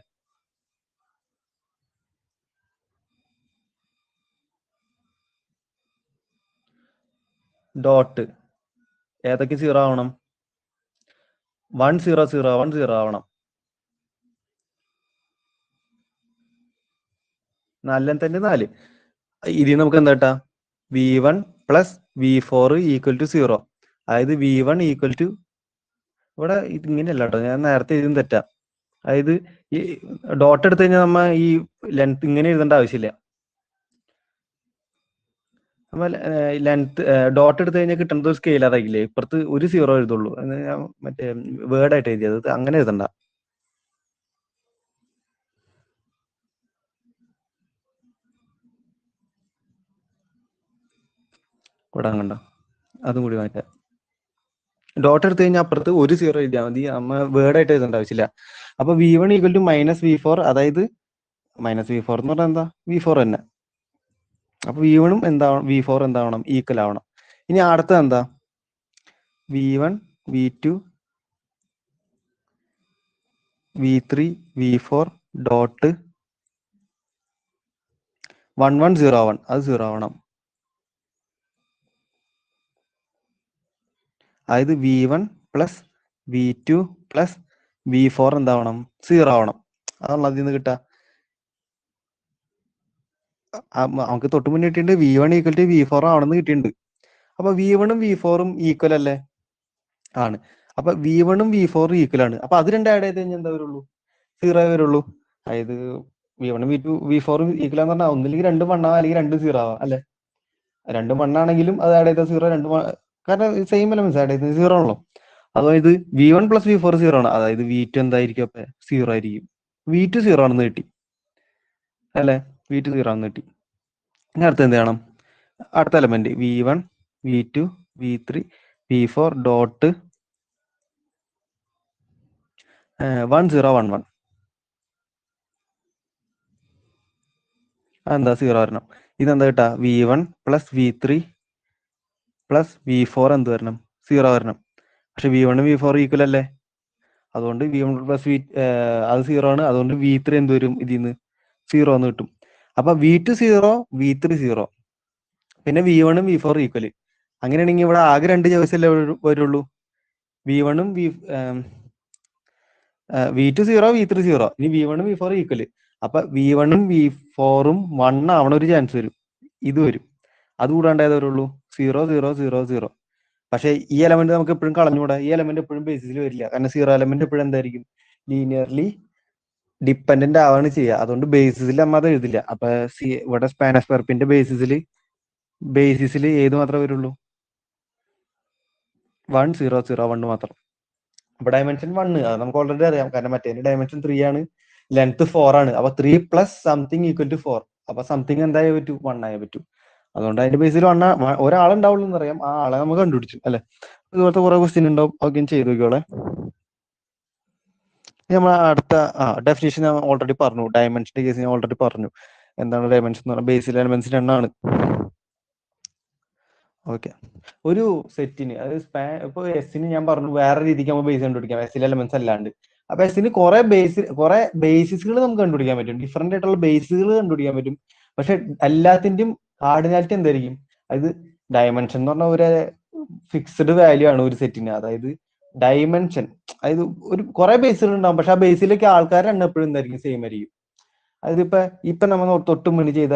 ഡോട്ട് ഏതൊക്കെ 0 ആവണം? 1 0 0 1 0 ആവണം. 4 തന്നെ 4. ഇതിൽ നമുക്ക് എന്താ കിട്ടാ? V1 + V4 = 0. അതായത് V1 = ഇവിടെ ഇങ്ങനെയല്ല കേട്ടോ, ഞാൻ നേരത്തെ എഴുതും തെറ്റാ. അതായത് ഈ ഡോട്ട് എടുത്തു കഴിഞ്ഞാൽ നമ്മ ഈ ലെങ്ത് ഇങ്ങനെ എഴുതേണ്ട ആവശ്യമില്ല. നമ്മ ലെങ്ത് ഡോട്ട് എടുത്തു കഴിഞ്ഞാൽ കിട്ടുന്നത് സ്കെയിലർ ആയില്ലേ, ഇപ്പുറത്ത് ഒരു 0 എഴുതുള്ളൂ. ഞാൻ മറ്റേ വേർഡ് ആയിട്ട് എഴുതിയത്, അങ്ങനെ എഴുതണ്ട. കൂടാൻ കണ്ട അതും കൂടി മാറ്റാം. ഡോട്ട് എടുത്തു കഴിഞ്ഞാൽ അപ്പുറത്ത് ഒരു 0 എഴുതിയാൽ മതി, നമ്മ വേർഡ് ആയിട്ട് എഴുതേണ്ട ആവശ്യമില്ല. അപ്പൊ V1 = -V4, അതായത് -V4 എന്ന് പറഞ്ഞാൽ എന്താ? V4 തന്നെ. അപ്പൊ V1 എന്താവണം? V4 എന്താവണം? ഈക്വൽ ആവണം. ഇനി അടുത്തത് എന്താ? V1 V2 V3 V4 dot 1 1 0 1, അത് 0 ആവണം. അതായത് V1 + V2 + V4 എന്താവണം? 0 ആവണം. അതാണ് അതിൽ നിന്ന് കിട്ടുക. നമുക്ക് തൊട്ട് മുന്നേ കിട്ടിയിട്ടുണ്ട് V1 = V4 ആവണമെന്ന് കിട്ടിയിട്ടുണ്ട്. അപ്പൊ V1 ഉം V4 ഉം ഈക്വൽ അല്ലേ? ആണ്. അപ്പൊ V1 ഉം V4 ഉം ഈക്വൽ ആണ്. അപ്പൊ അത് രണ്ടും ആഡ് ചെയ്ത് കഴിഞ്ഞാൽ എന്താ വരുള്ളൂ? 0 വരുള്ളൂ. അതായത് V1 ഉം V4 ഉം ഈക്വൽ എന്ന് പറഞ്ഞാൽ ഒന്നില്ലെങ്കിൽ 2 1 ആവാം, അല്ലെങ്കിൽ 2 0 ആവാം അല്ലെ? 2 1 ആണെങ്കിലും അത് ആഡ് ചെയ്ത 0, 2 കാരണം സെയിം എലമെന്റ്സ് ആഡ് ചെയ്തത് 0 ആണല്ലോ. അതായത് V1 + V4 0 ആണ്. അതായത് V2 എന്തായിരിക്കും? അപ്പൊ 0 ആയിരിക്കും. V2 0 ആണെന്ന് കിട്ടി അല്ലെ? V2 0 ആണെന്ന് കിട്ടി. ഇനി അടുത്ത് എന്ത് ചെയ്യണം? അടുത്ത element V1 V2 V3 V4 dot 1 0 1 1. അതെന്താ 0 വരണം? ഇതെന്താ കിട്ടാ? V1 + V3 + V4 എന്ത് വരണം? 0 വരണം. പക്ഷെ V1 ഉം V4 ഈക്വൽ അല്ലേ? അതുകൊണ്ട് V1 + V അത് 0 ആണ്. അതുകൊണ്ട് V3 എന്ത് വരും? ഇതിന്ന് 0 എന്ന് കിട്ടും. അപ്പൊ V2 0 V3 0, പിന്നെ V1 ഉം V4 ഈക്വൽ. അങ്ങനെയാണെങ്കിൽ ഇവിടെ ആകെ 2 ചോയ്സ് അല്ലേ വരുള്ളൂ? V1 ഉം V2 0 V3 0. ഇനി V1 ഉം V4 ഈക്വൽ. അപ്പൊ V1 ഉം V4 ഉം 1 ആവണ ഒരു ചാൻസ് വരും. ഇത് വരും. അത് കൂടാണ്ട് ഏതാ വരുള്ളൂ? 0 0 0 0. പക്ഷെ ഈ എലമെന്റ് നമുക്ക് എപ്പോഴും കളഞ്ഞുകൂടാ. ഈ എലമെന്റ് എപ്പോഴും ബേസിസിൽ വരില്ല. കാരണം 0 എലമെന്റ് എപ്പോഴും എന്തായിരിക്കും? ലീനിയർലി ഡിപ്പെൻഡന്റ് ആവാണ് ചെയ്യുക. അതുകൊണ്ട് ബേസിസിൽ നമ്മ അത് എഴുതില്ല. അപ്പൊ ഇവിടെ സ്പാനസ് വെർബിന്റെ ബേസിസിൽ ഏത് മാത്രമേ വരുള്ളൂ? 1 0 0 1 മാത്രം. അപ്പൊ ഡയമെൻഷൻ 1 അത് നമുക്ക് ഓൾറെഡി അറിയാം. കാരണം മറ്റേ ഡയമെൻഷൻ 3 ആണ്, ലെങ്ത് 4 ആണ്. അപ്പൊ 3 + സംതിങ് = 4. അപ്പൊ സംതിങ് എന്തായാലും പറ്റൂ? 1 ആയേ പറ്റൂ. അതുകൊണ്ട് അതിന്റെ ബേസിൽ ഒരാളുണ്ടാവുള്ളൂ എന്നറിയാം. ആ ആളെ നമ്മൾ കണ്ടുപിടിച്ചു അല്ലെ? ഇതുപോലത്തെ കുറെ ക്വസ്റ്റ്യൻ ഉണ്ടാവും. ഒക്കെ ചെയ്തു നോക്കിയോളെ. നമ്മൾ അടുത്ത ഡെഫിനിഷൻ ഞാൻ ഓൾറെഡി പറഞ്ഞു. ഡയമെൻഷന്റെ കേസ് ഞാൻ ഓൾറെഡി പറഞ്ഞു. എന്താണ് ഡയമെൻഷൻ എന്ന് പറഞ്ഞാൽ? ബേസിൽ എലമെന്റ്സിന്റെ എണ്ണമാണ്. ഓക്കെ. ഒരു സെറ്റിന്, അതായത് ഇപ്പൊ എസിന് ഞാൻ പറഞ്ഞു വേറെ രീതിക്ക് നമുക്ക് ബേസ് കണ്ടുപിടിക്കാം, എസിലെ എലമെന്റ്സ് അല്ലാണ്ട്. അപ്പൊ എസിന് കുറെ ബേസിസുകൾ നമുക്ക് കണ്ടുപിടിക്കാൻ പറ്റും. ഡിഫറെന്റ് ആയിട്ടുള്ള ബേസുകൾ കണ്ടുപിടിക്കാൻ പറ്റും. പക്ഷെ എല്ലാത്തിന്റെയും കാർഡിനാലിറ്റി എന്തായിരിക്കും? അതായത് ഡയമെൻഷൻ എന്ന് പറഞ്ഞാൽ ഒരു ഫിക്സ്ഡ് വാല്യൂ ആണ് ഒരു സെറ്റിന്. അതായത് ഡയമെൻഷൻ, അതായത് ഒരു കുറെ ബേസുകൾ ഉണ്ടാവും. പക്ഷെ ആ ബേസിലേക്ക് ആൾക്കാരുടെ എണ്ണം എപ്പോഴും എന്തായിരിക്കും? സെയിം ആയിരിക്കും. അതായത് ഇപ്പൊ നമ്മൾ തൊട്ട് മുന്നിൽ ചെയ്ത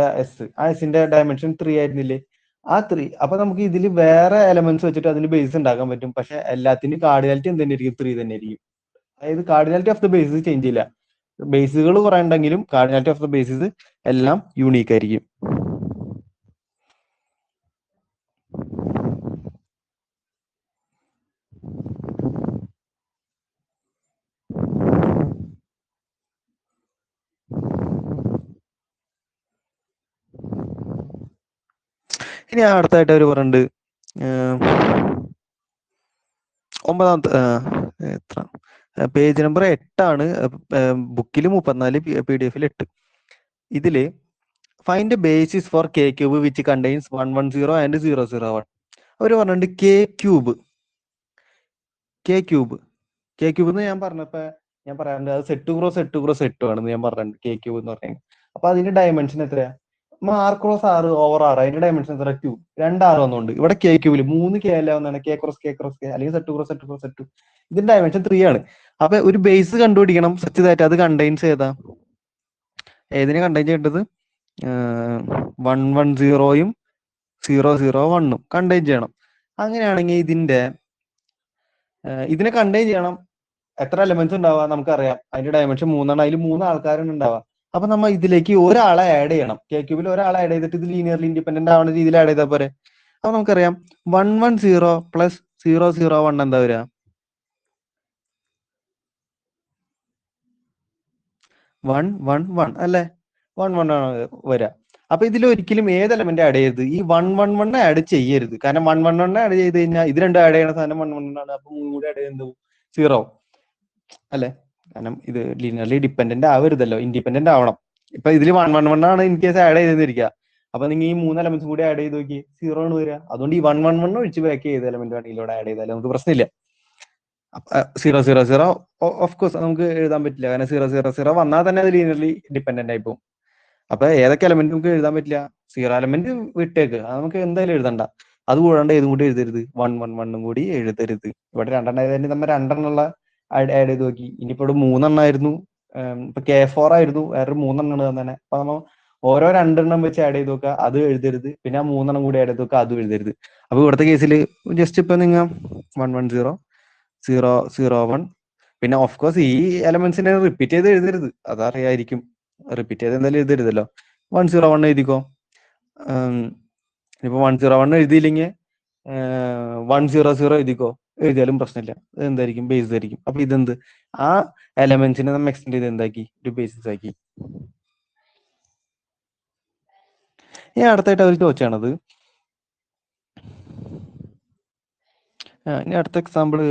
ആ എസിന്റെ ഡയമെൻഷൻ 3 ആയിരുന്നില്ലേ? ആ 3. അപ്പൊ നമുക്ക് ഇതിൽ വേറെ എലമെന്റ്സ് വെച്ചിട്ട് അതിന് ബേസ് ഉണ്ടാക്കാൻ പറ്റും. പക്ഷെ എല്ലാത്തിന്റെയും കാർഡിനാലിറ്റി എന്ത് തന്നെയായിരിക്കും? 3 തന്നെ ആയിരിക്കും. അതായത് cardinality of the basis change ചെയ്യില്ല. ബേസുകൾ കുറെ ഉണ്ടെങ്കിലും കാർഡിനാലിറ്റി ഓഫ് ദ ബേസിസ് എല്ലാം യൂണീക്ക് ആയിരിക്കും. ഇനി അടുത്തായിട്ട് അവർ പറഞ്ഞിട്ടുണ്ട് 9ാമത്തെ എത്ര പേജ് നമ്പർ 8 ആണ്. ബുക്കിൽ 34, PDF 8. ഇതില് find basis for K cube which contains 110 and 001. അവർ പറഞ്ഞിട്ടുണ്ട് കെ ക്യൂബ് എന്ന് ഞാൻ പറഞ്ഞപ്പോ ഞാൻ പറയാറുണ്ട് അത് സെറ്റ് ആണെന്ന് ഞാൻ പറഞ്ഞിട്ടുണ്ട് കെ ക്യൂബ് എന്ന് പറഞ്ഞാൽ. അപ്പൊ അതിന്റെ ഡയമെൻഷൻ എത്രയാ? R × R/R അതിന്റെ ഡയമെൻഷൻ എത്ര? 2. 2 R വന്നുണ്ട്. ഇവിടെ കെ ക്യൂബില് 3 കെ അല്ല ഒന്നാണ് കെ ക്രോസ് കെ അല്ലെങ്കിൽ സെറ്റ് ഇതിന്റെ ഡയമെൻഷൻ 3 ആണ്. അപ്പൊ ഒരു ബേസ് കണ്ടുപിടിക്കണം സച്ച് ദാറ്റ് അത് കണ്ടെയ്ൻസ് ഏതിനെ കണ്ടെയ്ൻ ചെയ്യേണ്ടത്? 110യും 001ഉം കണ്ടെയ്ൻ ചെയ്യണം. അങ്ങനെയാണെങ്കിൽ ഇതിനെ കണ്ടെയ്ൻ ചെയ്യണം. എത്ര എലമെന്റ്സ് ഉണ്ടാവുക നമുക്കറിയാം. അതിന്റെ ഡയമെൻഷൻ 3 ആണ്. അതിൽ 3 ആൾക്കാരാണ് ഉണ്ടാവുക. അപ്പൊ നമ്മൾ ഇതിലേക്ക് ഒരാളെ ആഡ് ചെയ്യണം. കെ ക്യൂബിൽ ഒരാളെ ആഡ് ചെയ്തിട്ട് ഇത് ലീനിയർലി ഇൻഡിപെൻഡന്റ് ആവുന്ന രീതിയിൽ ആഡ് ചെയ്താൽ പോരെ. അപ്പൊ നമുക്കറിയാം 110 പ്ലസ് 001 എന്താ വരിക? 111 അല്ലേ? 111 വരിക. അപ്പൊ ഇതിൽ ഒരിക്കലും ഏത് എലമെന്റ് ആഡ് ചെയ്യരുത്? ഈ 111 ആഡ് ചെയ്യരുത്. കാരണം 111 ആഡ് ചെയ്ത് കഴിഞ്ഞാൽ ഇത് രണ്ടും ആഡ് ചെയ്യണ സാധനം 111 ആണ്. അപ്പൊ 3 കൂടെ ആഡ് ചെയ്യുന്നത് 0 അല്ലെ? കാരണം ഇത് ലീനിയർലി ഡിപ്പെൻഡന്റ് ആവരുതല്ലോ, ഇൻഡിപെൻഡന്റ് ആവണം. ഇപ്പൊ ഇതിൽ 111 ആണ് ഇൻ കേസ് ആഡ് ചെയ്തിരിക്കുക. അപ്പൊ നിങ്ങൾ ഈ 3 എലമെന്റ്സ് കൂടി ആഡ് ചെയ്ത് നോക്കി 0 ആണ് വരിക. അതുകൊണ്ട് ഈ 111 ഒഴിച്ച് ബാക്കി ചെയ്ത എലമെന്റ് ആണ് ഇതിലൂടെ ആഡ് ചെയ്താലും നമുക്ക് പ്രശ്നമില്ല. 000 ഓഫ് കോഴ്സ് നമുക്ക് എഴുതാൻ പറ്റില്ല. കാരണം 000 വന്നാൽ തന്നെ അത് ലീനിയർലി ഡിപ്പെൻഡന്റ് ആയി പോകും. അപ്പൊ ഏതൊക്കെ എലമെന്റ് നമുക്ക് എഴുതാൻ പറ്റില്ല? 0 എലമെന്റ് വിട്ടേക്ക്, അത് നമുക്ക് എന്തായാലും എഴുതണ്ട. അത് കൂടാണ്ട് ഏതും കൂടി എഴുതരുത്, 111 കൂടി എഴുതരുത്. ഇവിടെ 2 എഴുതാൻ നമ്മൾ 2 ആഡ് ചെയ്ത് നോക്കി. ഇനിയിപ്പോ ഇവിടെ 3 ആയിരുന്നു. ഇപ്പൊ K4 ആയിരുന്നു, വേറൊരു 3 തന്നെ. അപ്പൊ നമ്മൾ ഓരോ 2 വെച്ച് ആഡ് ചെയ്ത് നോക്കുക, അത് എഴുതരുത്. പിന്നെ ആ 3 കൂടി ആഡ് ചെയ്ത് നോക്കുക, അതും എഴുതരുത്. അപ്പൊ ഇവിടുത്തെ കേസിൽ ജസ്റ്റ് ഇപ്പൊ നിങ്ങൾ 110 001 പിന്നെ ഓഫ് കോഴ്സ് ഈ എലമെന്റ്സിനെ റിപ്പീറ്റ് ചെയ്ത് എഴുതരുത്, അതറിയായിരിക്കും. റിപ്പീറ്റ് ചെയ്ത് എന്തായാലും എഴുതരുതല്ലോ. 101 എഴുതിക്കോ. ഇപ്പൊ 101 എഴുതിയില്ലെങ്കിൽ 100 എഴുതിക്കോ. എഴുതിയാലും പ്രശ്നമില്ല. എന്തായിരിക്കും? ബേസ് ആയിരിക്കും. അപ്പൊ ഇതെന്ത്? ആ എലമെന്റ്സിനെ നമ്മൾ എക്സ്റ്റെൻഡ് ചെയ്ത് എന്താക്കി? ഒരു ബേസിസ് ആക്കി. ഇനി അടുത്തായിട്ട് അവർ ചോദിച്ചാണത്, ഇനി അടുത്ത എക്സാമ്പിള്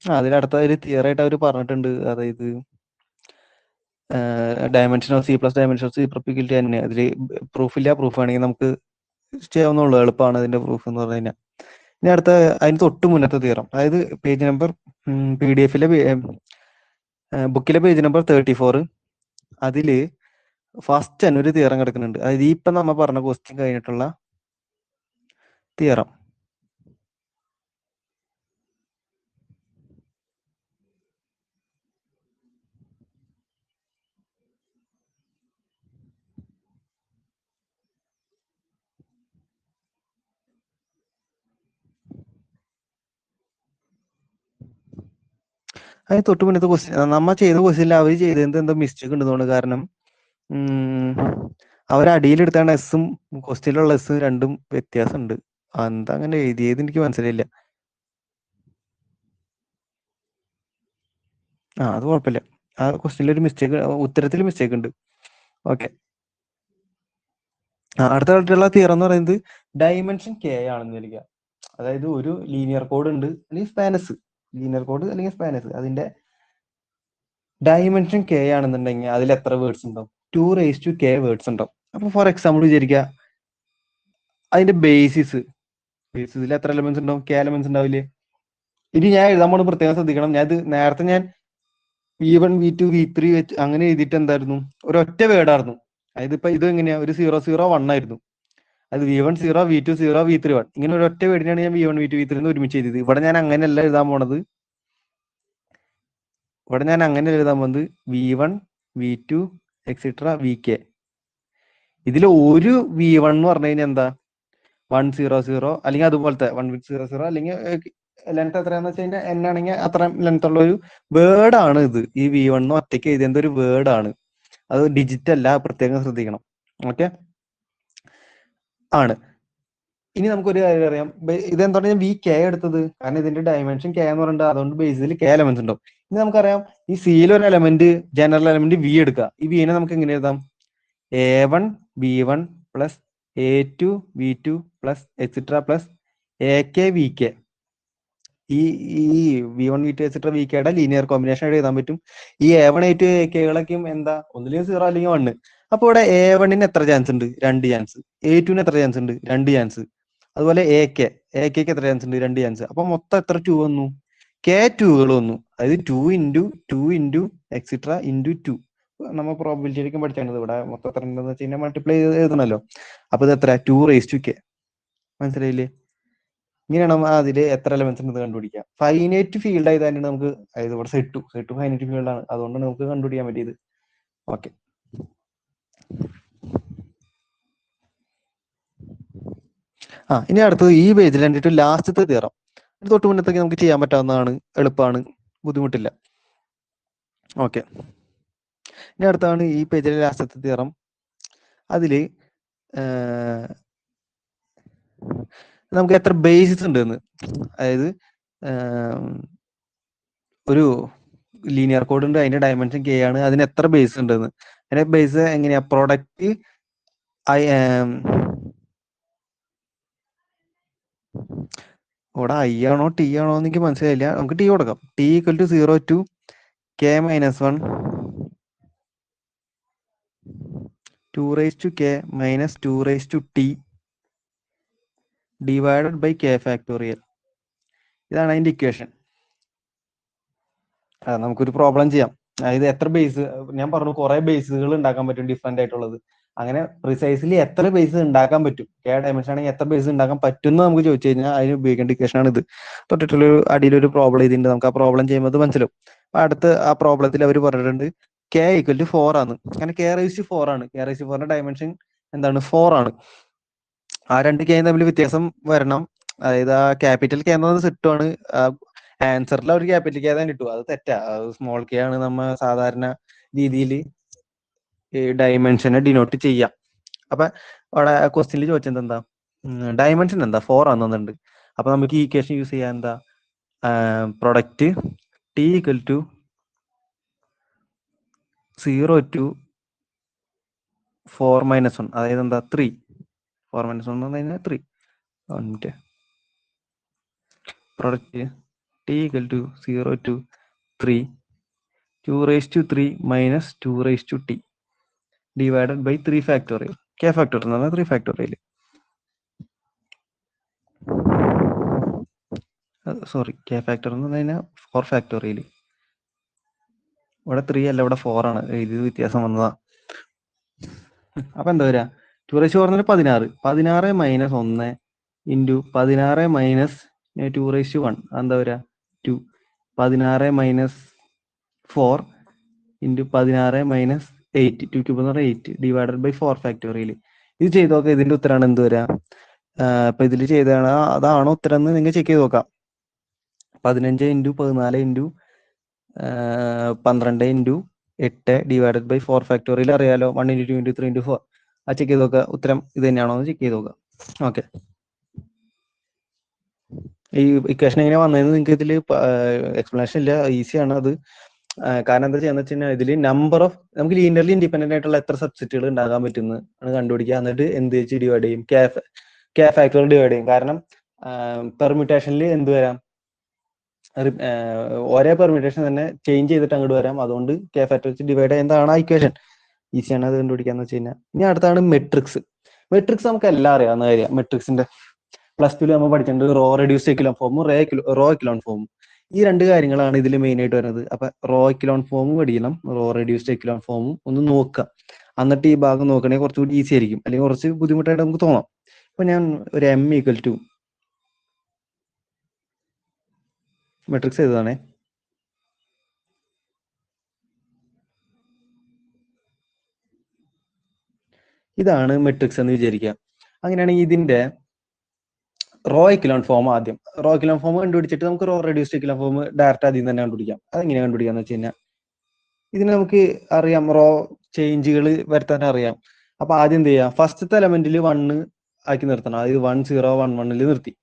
അതിലടുത്ത ഒരു തിയറി ആയിട്ട് അവർ പറഞ്ഞിട്ടുണ്ട്. അതായത് dimension of C+ dimension of C പ്രൊപ്പിക്കലിറ്റി തന്നെ. അതിൽ പ്രൂഫില്ല. പ്രൂഫ് ആണെങ്കിൽ നമുക്ക് ചെയ്യാവുന്നുള്ളൂ, എളുപ്പമാണ് അതിന്റെ പ്രൂഫ് എന്ന് പറഞ്ഞു കഴിഞ്ഞാൽ. ഇനി അടുത്ത അതിന് തൊട്ട് മുന്നത്തെ തീറം, അതായത് പേജ് നമ്പർ PDF ബുക്കിലെ പേജ് നമ്പർ 34. അതില് ഫസ്റ്റ് തന്നെ ഒരു തീറം കിടക്കുന്നുണ്ട്. അതായത് ഇപ്പൊ നമ്മ പറഞ്ഞ ക്വസ്റ്റ്യൻ കഴിഞ്ഞിട്ടുള്ള തീറം. അതിന് തൊട്ട് മുന്നത്തെ ക്വസ്റ്റ്യൻ നമ്മ ചെയ്ത ക്വസ്റ്റ്യനിൽ അവർ ചെയ്തത് എന്തോ മിസ്റ്റേക്ക് ഉണ്ടെന്ന്. കാരണം അവർ അടിയിലെടുത്താണ് എസ്സും ക്വസ്റ്റ്യനിലുള്ള എസ്സും രണ്ടും വ്യത്യാസമുണ്ട്. എന്താ അങ്ങനെ എഴുതിയത് എനിക്ക് മനസ്സിലായില്ല. അത് കുഴപ്പമില്ല. ആ ക്വസ്റ്റ്യനിൽ ഒരു മിസ്റ്റേക്ക്, ഉത്തരത്തിൽ മിസ്റ്റേക്ക് ഉണ്ട്. ഓക്കെ. അടുത്തുള്ള തിയറം എന്ന് പറയുന്നത് ഡയമെൻഷൻ K ആണെന്ന് വിചാരിക്കുക. അതായത് ഒരു ലീനിയർ കോഡ് ഉണ്ട്, അല്ലെങ്കിൽ സ്പാനസ്, ലീനിയർ കോഡ് അല്ലെങ്കിൽ സ്പാനസ്, അതിന്റെ ഡയമെൻഷൻ K ആണെന്നുണ്ടെങ്കിൽ അതിൽ എത്ര വേർഡ്സ് ഉണ്ടാവും? 2⁻K വേർഡ്സ് ഉണ്ടാവും. അപ്പൊ ഫോർ എക്സാമ്പിൾ വിചാരിക്കുക, അതിന്റെ ബേസിസിൽ എത്ര എലമെന്റ്സ് ഉണ്ടാവും? K എലമെന്റ്സ് ഉണ്ടാവില്ലേ? ഇനി ഞാൻ എഴുതാൻ പോണ പ്രത്യേകം ശ്രദ്ധിക്കണം. നേരത്തെ ഞാൻ V1 V2 V3 വെച്ച് അങ്ങനെ എഴുതിയിട്ട് എന്തായിരുന്നു? ഒരൊറ്റ വേർഡായിരുന്നു. അതായത് ഇപ്പൊ ഇത് എങ്ങനെയാ? ഒരു 001 ആയിരുന്നു. അത് V1 0 V2 0 V3 1 ഇങ്ങനെ ഒരൊറ്റ വേർഡിനാണ് ഞാൻ V1 V2 V3 എന്ന് ഒരുമിച്ച് എഴുതിയത്. ഇവിടെ ഞാൻ അങ്ങനെയല്ല എഴുതാൻ പോണത്. V1 V2 etcetera VK. ഇതിൽ ഒരു V1 എന്ന് പറഞ്ഞു കഴിഞ്ഞാൽ എന്താ? 100 അല്ലെങ്കിൽ അതുപോലത്തെ 100 അല്ലെങ്കിൽ ലെങ്ത് എത്രയാന്ന് വെച്ച് കഴിഞ്ഞാൽ N ആണെങ്കിൽ അത്ര ലെങ്ത് ഉള്ള ഒരു വേർഡ് ആണ് ഇത്. ഈ V1 ഒറ്റയ്ക്ക് എഴുതിയ ഒരു വേർഡ് ആണ്. അത് ഡിജിറ്റ് അല്ല, പ്രത്യേകം ശ്രദ്ധിക്കണം. ഓക്കെ ആണ്. ഇനി നമുക്കൊരു കാര്യം അറിയാം, ഇതെന്താണ് ഞാൻ VK എടുത്തത്? കാരണം ഇതിന്റെ ഡയമെൻഷൻ K എന്ന് പറയുന്നത്, അതുകൊണ്ട് ബേസിൽ K എലമെന്റ്സ് ഉണ്ടാവും. ഇനി നമുക്കറിയാം ഈ സിയിൽ ഒരു എലമെന്റ്, ജനറൽ എലമെന്റ് V എടുക്കുക. ഈ വിനെ നമുക്ക് എങ്ങനെ എഴുതാം? A1 B1 plus A2 V2 plus etcetera plus AK VK. ഈ ഈ V1 V2 etcetera VKയുടെ linear combination ആയിട്ട് എഴുതാൻ പറ്റും. ഈ A1 A2 AKകളൊക്കെയും എന്താ ഒന്നില്ലെങ്കിൽ 0 അല്ലെങ്കിൽ 1. അപ്പൊ ഇവിടെ A1ന് എത്ര ചാൻസ് ഉണ്ട്? 2 ചാൻസ്. A2ന് എത്ര ചാൻസ് ഉണ്ട്? 2 ചാൻസ്. അതുപോലെ AKക്ക് എത്ര ചാൻസ് ഉണ്ട്? 2 ചാൻസ്. അപ്പൊ മൊത്തം എത്ര 2 വന്നു? K2കൾ വന്നു. അതായത് 2 എക്സെട്ര 2. നമ്മൾ പ്രോബിലിറ്റിയിലേക്കും പഠിച്ചാണ് ഇവിടെ മൊത്തം എത്ര ഉണ്ടെന്ന് വെച്ച് കഴിഞ്ഞാൽ മൾട്ടിപ്ലൈ എഴുതണല്ലോ. അപ്പൊ ഇത് എത്ര? 2k. മനസ്സിലായില്ലേ? ഇങ്ങനെയാണ് നമ്മൾ അതില് എത്ര എലമെന്റ്സ് ഉണ്ടെന്ന് കണ്ടുപിടിക്കാം. ഫൈനൈറ്റ് ഫീൽഡ് ആയി തന്നെ നമുക്ക്, അതായത് ഇവിടെ സെറ്റ് ഫൈനൈറ്റ് ഫീൽഡ് ആണ്, അതുകൊണ്ട് നമുക്ക് കണ്ടുപിടിക്കാൻ പറ്റിയത്. ഓക്കെ, ഇനി അടുത്തത് ഈ പേജിൽ കണ്ടിട്ട് ലാസ്റ്റത്തെ തീറം. തൊട്ട് മുന്നത്തേക്ക് നമുക്ക് ചെയ്യാൻ പറ്റാവുന്നതാണ്, എളുപ്പമാണ്, ബുദ്ധിമുട്ടില്ല. ഓക്കെ, ഇനി അടുത്താണ് ഈ പേജിലെ ലാസ്റ്റത്തെ തീറം. അതില് നമുക്ക് എത്ര ബേസിസ് ഉണ്ടെന്ന്, അതായത് ഒരു ലീനിയർ കോഡ് ഉണ്ട്, അതിന്റെ ഡയമെൻഷൻ k ആണ്, അതിന് എത്ര ബേസ് ഉണ്ടെന്ന്. അതിന്റെ ബേസ് എങ്ങനെയാ? പ്രോഡക്റ്റ് ഇവിടെ I ആണോ T ആണോ എന്ന് എനിക്ക് മനസ്സിലായില്ല. നമുക്ക് T കൊടുക്കാം. T = 0 to k - 1 2k - 2t divided by k factorial. ഇതാണ് അതിന്റെ ഇക്വേഷൻ. നമുക്കൊരു പ്രോബ്ലം ചെയ്യാം. അതായത് എത്ര ബേസ്, ഞാൻ പറഞ്ഞു കുറെ ബേസുകൾ ഉണ്ടാക്കാൻ പറ്റും ഡിഫറെന്റ് ആയിട്ടുള്ളത്. അങ്ങനെ പ്രിസൈസ്ലി എത്ര ബേസ് ഉണ്ടാക്കാൻ പറ്റും, k ഡയമെൻഷൻ ആണെങ്കിൽ എത്ര ബേസ് ഉണ്ടാക്കാൻ പറ്റും എന്ന് നമുക്ക് ചോദിച്ചു കഴിഞ്ഞാൽ അതിന് ഉപയോഗിക്കേണ്ട ഇക്വേഷൻ ആണ് ഇത്. തൊട്ടിട്ടുള്ളൊരു അടിയിലൊരു പ്രോബ്ലം ഇതിന്റെ, നമുക്ക് ആ പ്രോബ്ലം ചെയ്യുമ്പോൾ അത് മനസ്സിലാവും. അപ്പൊ അടുത്ത് ആ പ്രോബ്ലത്തിൽ അവർ പറഞ്ഞിട്ടുണ്ട് k = 4 ആണ്. അങ്ങനെ k⁴ ആണ്. k⁴ ഡയമെൻഷൻ എന്താണ്? 4 ആണ്. ആ രണ്ട് k തമ്മിൽ വ്യത്യാസം വരണം. അതായത് ആ ക്യാപിറ്റൽ k എന്നത് സെറ്റാണ്, ആൻസറിൽ ഒരു ക്യാപിറ്റൽ k തന്നെ കിട്ടും. അത് തെറ്റാ, അത് സ്മോൾ k ആണ് നമ്മ സാധാരണ രീതിയിൽ ഡയമെൻഷനെ ഡിനോട്ട് ചെയ്യാം. അപ്പൊ അവിടെ ക്വസ്റ്റ്യനിൽ ചോദിച്ചത് എന്താ? ഡയമെൻഷൻ എന്താ? 4 ആണെന്നുണ്ട്. അപ്പൊ നമുക്ക് ഈ ഇക്വേഷൻ യൂസ് ചെയ്യാൻ എന്താ? പ്രൊഡക്റ്റ് T = 0 to 4 - 1, അതായത് എന്താ? 3. 4 - 1 എന്ന് പറഞ്ഞു കഴിഞ്ഞാൽ 3. Product T = 0 to 3 2⁻³ - 2t divided by 3 factorial. k factorial എന്ന് പറഞ്ഞാൽ 3 factorial. സോറി, k factorial എന്ന് പറഞ്ഞു കഴിഞ്ഞാൽ 4 factorial. ഇവിടെ 3 അല്ല, ഇവിടെ 4 ആണ്. ഇത് വ്യത്യാസം വന്നതാ. അപ്പൊ എന്താ വരിക? 2⁻4 16. 16 - 1 ഇൻറ്റു 16 - 2⁻1 എന്താ വരിക? 2. 16 - 4 ഇൻറ്റു 16 - 8. 2³ എന്ന് പറഞ്ഞാൽ 8 ഡിവൈഡഡ് ബൈ 4 ഫാക്ടോറിയൽ. ഇത് ചെയ്ത് നോക്കാം. ഇതിന്റെ ഉത്തരമാണ് എന്ത് വരിക? ഇപ്പൊ ഇതിൽ ചെയ്താണ് അതാണോ ഉത്തരം എന്ന് നിങ്ങൾ ചെക്ക് ചെയ്ത് നോക്കാം. 15 into 14 into 12 into 8 divided by 4 factorial അറിയാലോ. 1 ഇൻറ്റു 2 ഇൻറ്റു 3 ഇൻറ്റു 4. അത് ചെക്ക് ചെയ്ത് നോക്കുക. ഉത്തരം ഇത് തന്നെയാണോ എന്ന് ചെക്ക് ചെയ്ത് നോക്കുക. ഓക്കെ, ഈ ഇക്വേഷൻ എങ്ങനെ വന്നതെന്ന് നിങ്ങൾക്ക് ഇതിൽ എക്സ്പ്ലനേഷൻ ഇല്ല, ഈസിയാണ് അത്. കാരണം എന്താ ചെയ്യാന്ന് വെച്ച് കഴിഞ്ഞാൽ ഇതിൽ നമ്പർ ഓഫ്, നമുക്ക് ലീനിയർലി ഇൻഡിപെൻഡന്റ് ആയിട്ടുള്ള എത്ര സബ്സെറ്റുകൾ ഉണ്ടാകാൻ പറ്റുന്ന ആണ് കണ്ടുപിടിക്കുക. എന്നിട്ട് എന്ത് വെച്ച് ഡിവൈഡ് ചെയ്യും? k ഫാക്ടോറിയൽ ഡിവൈഡ് ചെയ്യും. കാരണം പെർമ്യൂട്ടേഷനിൽ എന്ത് വരാം? ഒരേ പെർമ്യൂട്ടേഷൻ തന്നെ ചേഞ്ച് ചെയ്തിട്ട് അങ്ങോട്ട് വരാം. അതുകൊണ്ട് k ഫാക്ടോറിയൽ വെച്ച് ഡിവൈഡ് ചെയ്യുന്നതാണ് ആ ഇക്വേഷൻ. ഈസിയാണ് അത് കണ്ടുപിടിക്കാന്ന് വെച്ച് കഴിഞ്ഞാൽ. ഇനി അടുത്താണ് മെട്രിക്സ്. മെട്രിക്സ് നമുക്ക് എല്ലാം അറിയാവുന്ന കാര്യം. മെട്രിക്സിന്റെ +2 നമ്മൾ പഠിച്ചിട്ടുണ്ട്. റോ റെഡ്യൂസ്ഡ് എക്കലോൺ ഫോമും റോ എക്കലോൺ ഫോമും. ഈ രണ്ട് കാര്യങ്ങളാണ് ഇതിൽ മെയിൻ ആയിട്ട് വരുന്നത്. അപ്പൊ റോ എക്കലോൺ ഫോമും പഠിക്കണം, റോ റെഡ്യൂസ്ഡ് എക്കലോൺ ഫോമും ഒന്ന് നോക്കുക. എന്നിട്ട് ഈ ഭാഗം നോക്കണമെങ്കിൽ കുറച്ചുകൂടി ഈസി ആയിരിക്കും, അല്ലെങ്കിൽ കുറച്ച് ബുദ്ധിമുട്ടായിട്ട് നമുക്ക് തോന്നാം. അപ്പൊ ഞാൻ ഒരു m = മെട്രിക്സ് എഴുതാണേ. ഇതാണ് മെട്രിക്സ് എന്ന് വിചാരിക്കുക. അങ്ങനെയാണെങ്കിൽ ഇതിന്റെ റോ എക്കലോൺ ഫോം ആദ്യം, റോ എക്കലോൺ ഫോം കണ്ടുപിടിച്ചിട്ട് നമുക്ക് row reduced echelon form direct ആദ്യം തന്നെ കണ്ടുപിടിക്കാം. അതെങ്ങനെയാണ് കണ്ടുപിടിക്കാന്ന് വെച്ച് കഴിഞ്ഞാൽ, ഇതിന് നമുക്ക് അറിയാം റോ ചേഞ്ചുകൾ വരുത്താൻ അറിയാം. അപ്പൊ ആദ്യം എന്ത് ചെയ്യാം? ഫസ്റ്റത്തെ എലമെന്റിൽ 1 ആക്കി നിർത്തണം. അതായത് 1 0 1 1 നിർത്തി.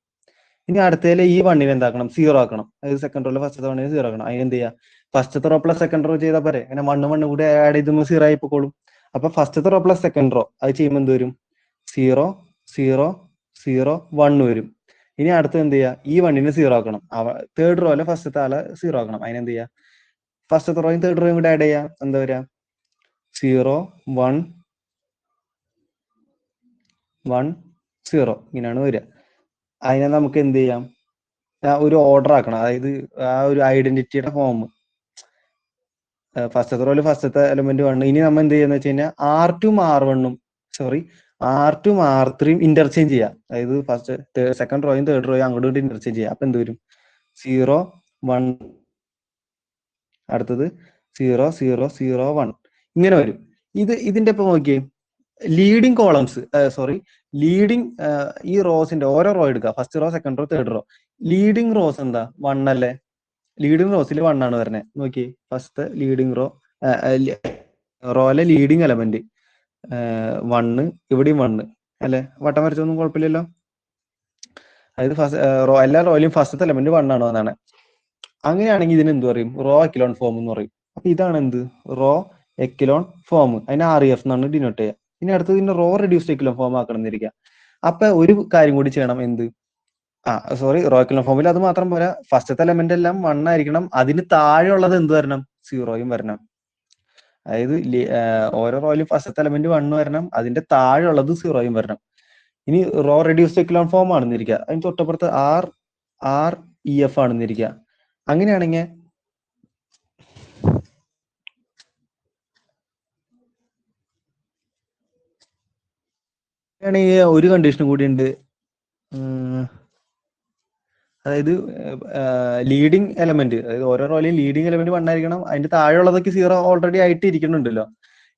ഇനി അടുത്തതിലെ ഈ 1 എന്താക്കണം? 0 ആക്കണം. അതായത് സെക്കൻഡ് റോയിൽ ഫസ്റ്റത്തെ 1 0 ആക്കണം. അതിന് എന്ത് ചെയ്യാം? ഫസ്റ്റത്തെ റോ പ്ലസ് സെക്കൻഡ് റോ ചെയ്താൽ പോരെ. അങ്ങനെ 1 1 കൂടി ആഡ് ചെയ്തുമ്പോൾ 0 ആയി പോയിക്കോളും. അപ്പൊ ഫസ്റ്റത്തെ റോ പ്ലസ് സെക്കൻഡ് റോ അത് ചെയ്യുമ്പോൾ എന്ത് വരും? 0 0 0 1 വരും. ഇനി അടുത്ത് എന്ത് ചെയ്യുക, ഈ വണ്ണിനെ സീറോ ആക്കണം. തേർഡ് റോയിലെ ഫസ്റ്റത്തെ ആളെ സീറോ ആക്കണം. അതിനെന്ത് ചെയ്യുക, ഫസ്റ്റത്തെ റോയും തേർഡ് റോയും കൂടെ ആഡ് ചെയ്യാം. എന്താ വരിക, 0 1 1 0 ഇങ്ങനെയാണ് വരിക. അതിനെ നമുക്ക് എന്ത് ചെയ്യാം, ഒരു ഓർഡർ ആക്കണം. അതായത് ആ ഒരു ഐഡന്റിറ്റിയുടെ ഫോം, ഫസ്റ്റത്തെ റോയില് ഫസ്റ്റത്തെ എലമെന്റ് 1. ഇനി നമ്മൾ എന്ത് ചെയ്യാന്ന് വെച്ച് കഴിഞ്ഞാൽ R2 R1 R2 R3 interchange ചെയ്യാം. അതായത് ഫസ്റ്റ് സെക്കൻഡ് റോയും തേർഡ് റോയും അങ്ങോട്ടും ഇങ്ങോട്ട് ഇന്റർചേഞ്ച് ചെയ്യാം. അപ്പൊ എന്ത് വരും, 0 1 അടുത്തത് 0 0 0 1 ഇങ്ങനെ വരും. ഇതിന്റെ ഇപ്പൊ നോക്കിയേ, ലീഡിങ് കോളംസ് ലീഡിങ് ഈ റോസിന്റെ ഓരോ റോ എടുക്കുക, first row second row third row. Leading rose എന്താ 1 അല്ലേ, ലീഡിങ് റോസിൽ 1 ആണ് വരുന്നത്. നോക്കി, ഫസ്റ്റ് ലീഡിങ് റോയിലെ ലീഡിങ് എലമെന്റ് 1, ഇവിടെയും 1 അല്ലെ, വട്ടം വരച്ചൊന്നും കുഴപ്പമില്ലല്ലോ. അതായത് എല്ലാ റോയിലും ഫസ്റ്റത്തെ എലമെന്റ് 1 ആണ് എന്നാണ്. അങ്ങനെയാണെങ്കിൽ ഇതിന് എന്ത് പറയും, റോ എക്കലോൺ ഫോം എന്ന് പറയും. അപ്പൊ ഇതാണ് എന്ത്, റോ എക്കലോൺ ഫോം. അതിന് REF എന്നാണ് ഡിനോട്ട് ചെയ്യുക. ഇനി അടുത്തത് ഇതിന്റെ റോ റെഡ്യൂസ്ഡ് എക്കലോൺ ഫോം ആക്കണം എന്നിരിക്കുക. അപ്പൊ ഒരു കാര്യം കൂടി ചെയ്യണം, എന്ത്, റോ എക്കലോൺ ഫോമിൽ അത് മാത്രം പോരാ, ഫസ്റ്റത്തെ എലമെന്റ് എല്ലാം 1 ആയിരിക്കണം, അതിന് താഴെയുള്ളത് എന്ത് വരണം, 0 വരണം. അതായത് ഓരോ റോയിലും ഫസ്റ്റത്തെ എലമെന്റ് 1 വരണം, അതിന്റെ താഴെയുള്ളത് 0 വരണം. ഇനി റോ റെഡ്യൂസ്ഡ് എക്കലോൺ ഫോം ആണെന്നിരിക്കുക, അതിന് തൊട്ടപ്പുറത്ത് REF ആണെന്നിരിക്കുക. അങ്ങനെയാണെങ്കിൽ ഒരു കണ്ടീഷനും കൂടി ഉണ്ട്. അതായത് ലീഡിങ് എലമെന്റ്, അതായത് ഓരോ റോയിലും ലീഡിങ് എലമെന്റ് 1 ആയിരിക്കണം, അതിന്റെ താഴെയുള്ളതൊക്കെ 0 ഓൾറെഡി ആയിട്ട് ഇരിക്കുന്നുണ്ടല്ലോ.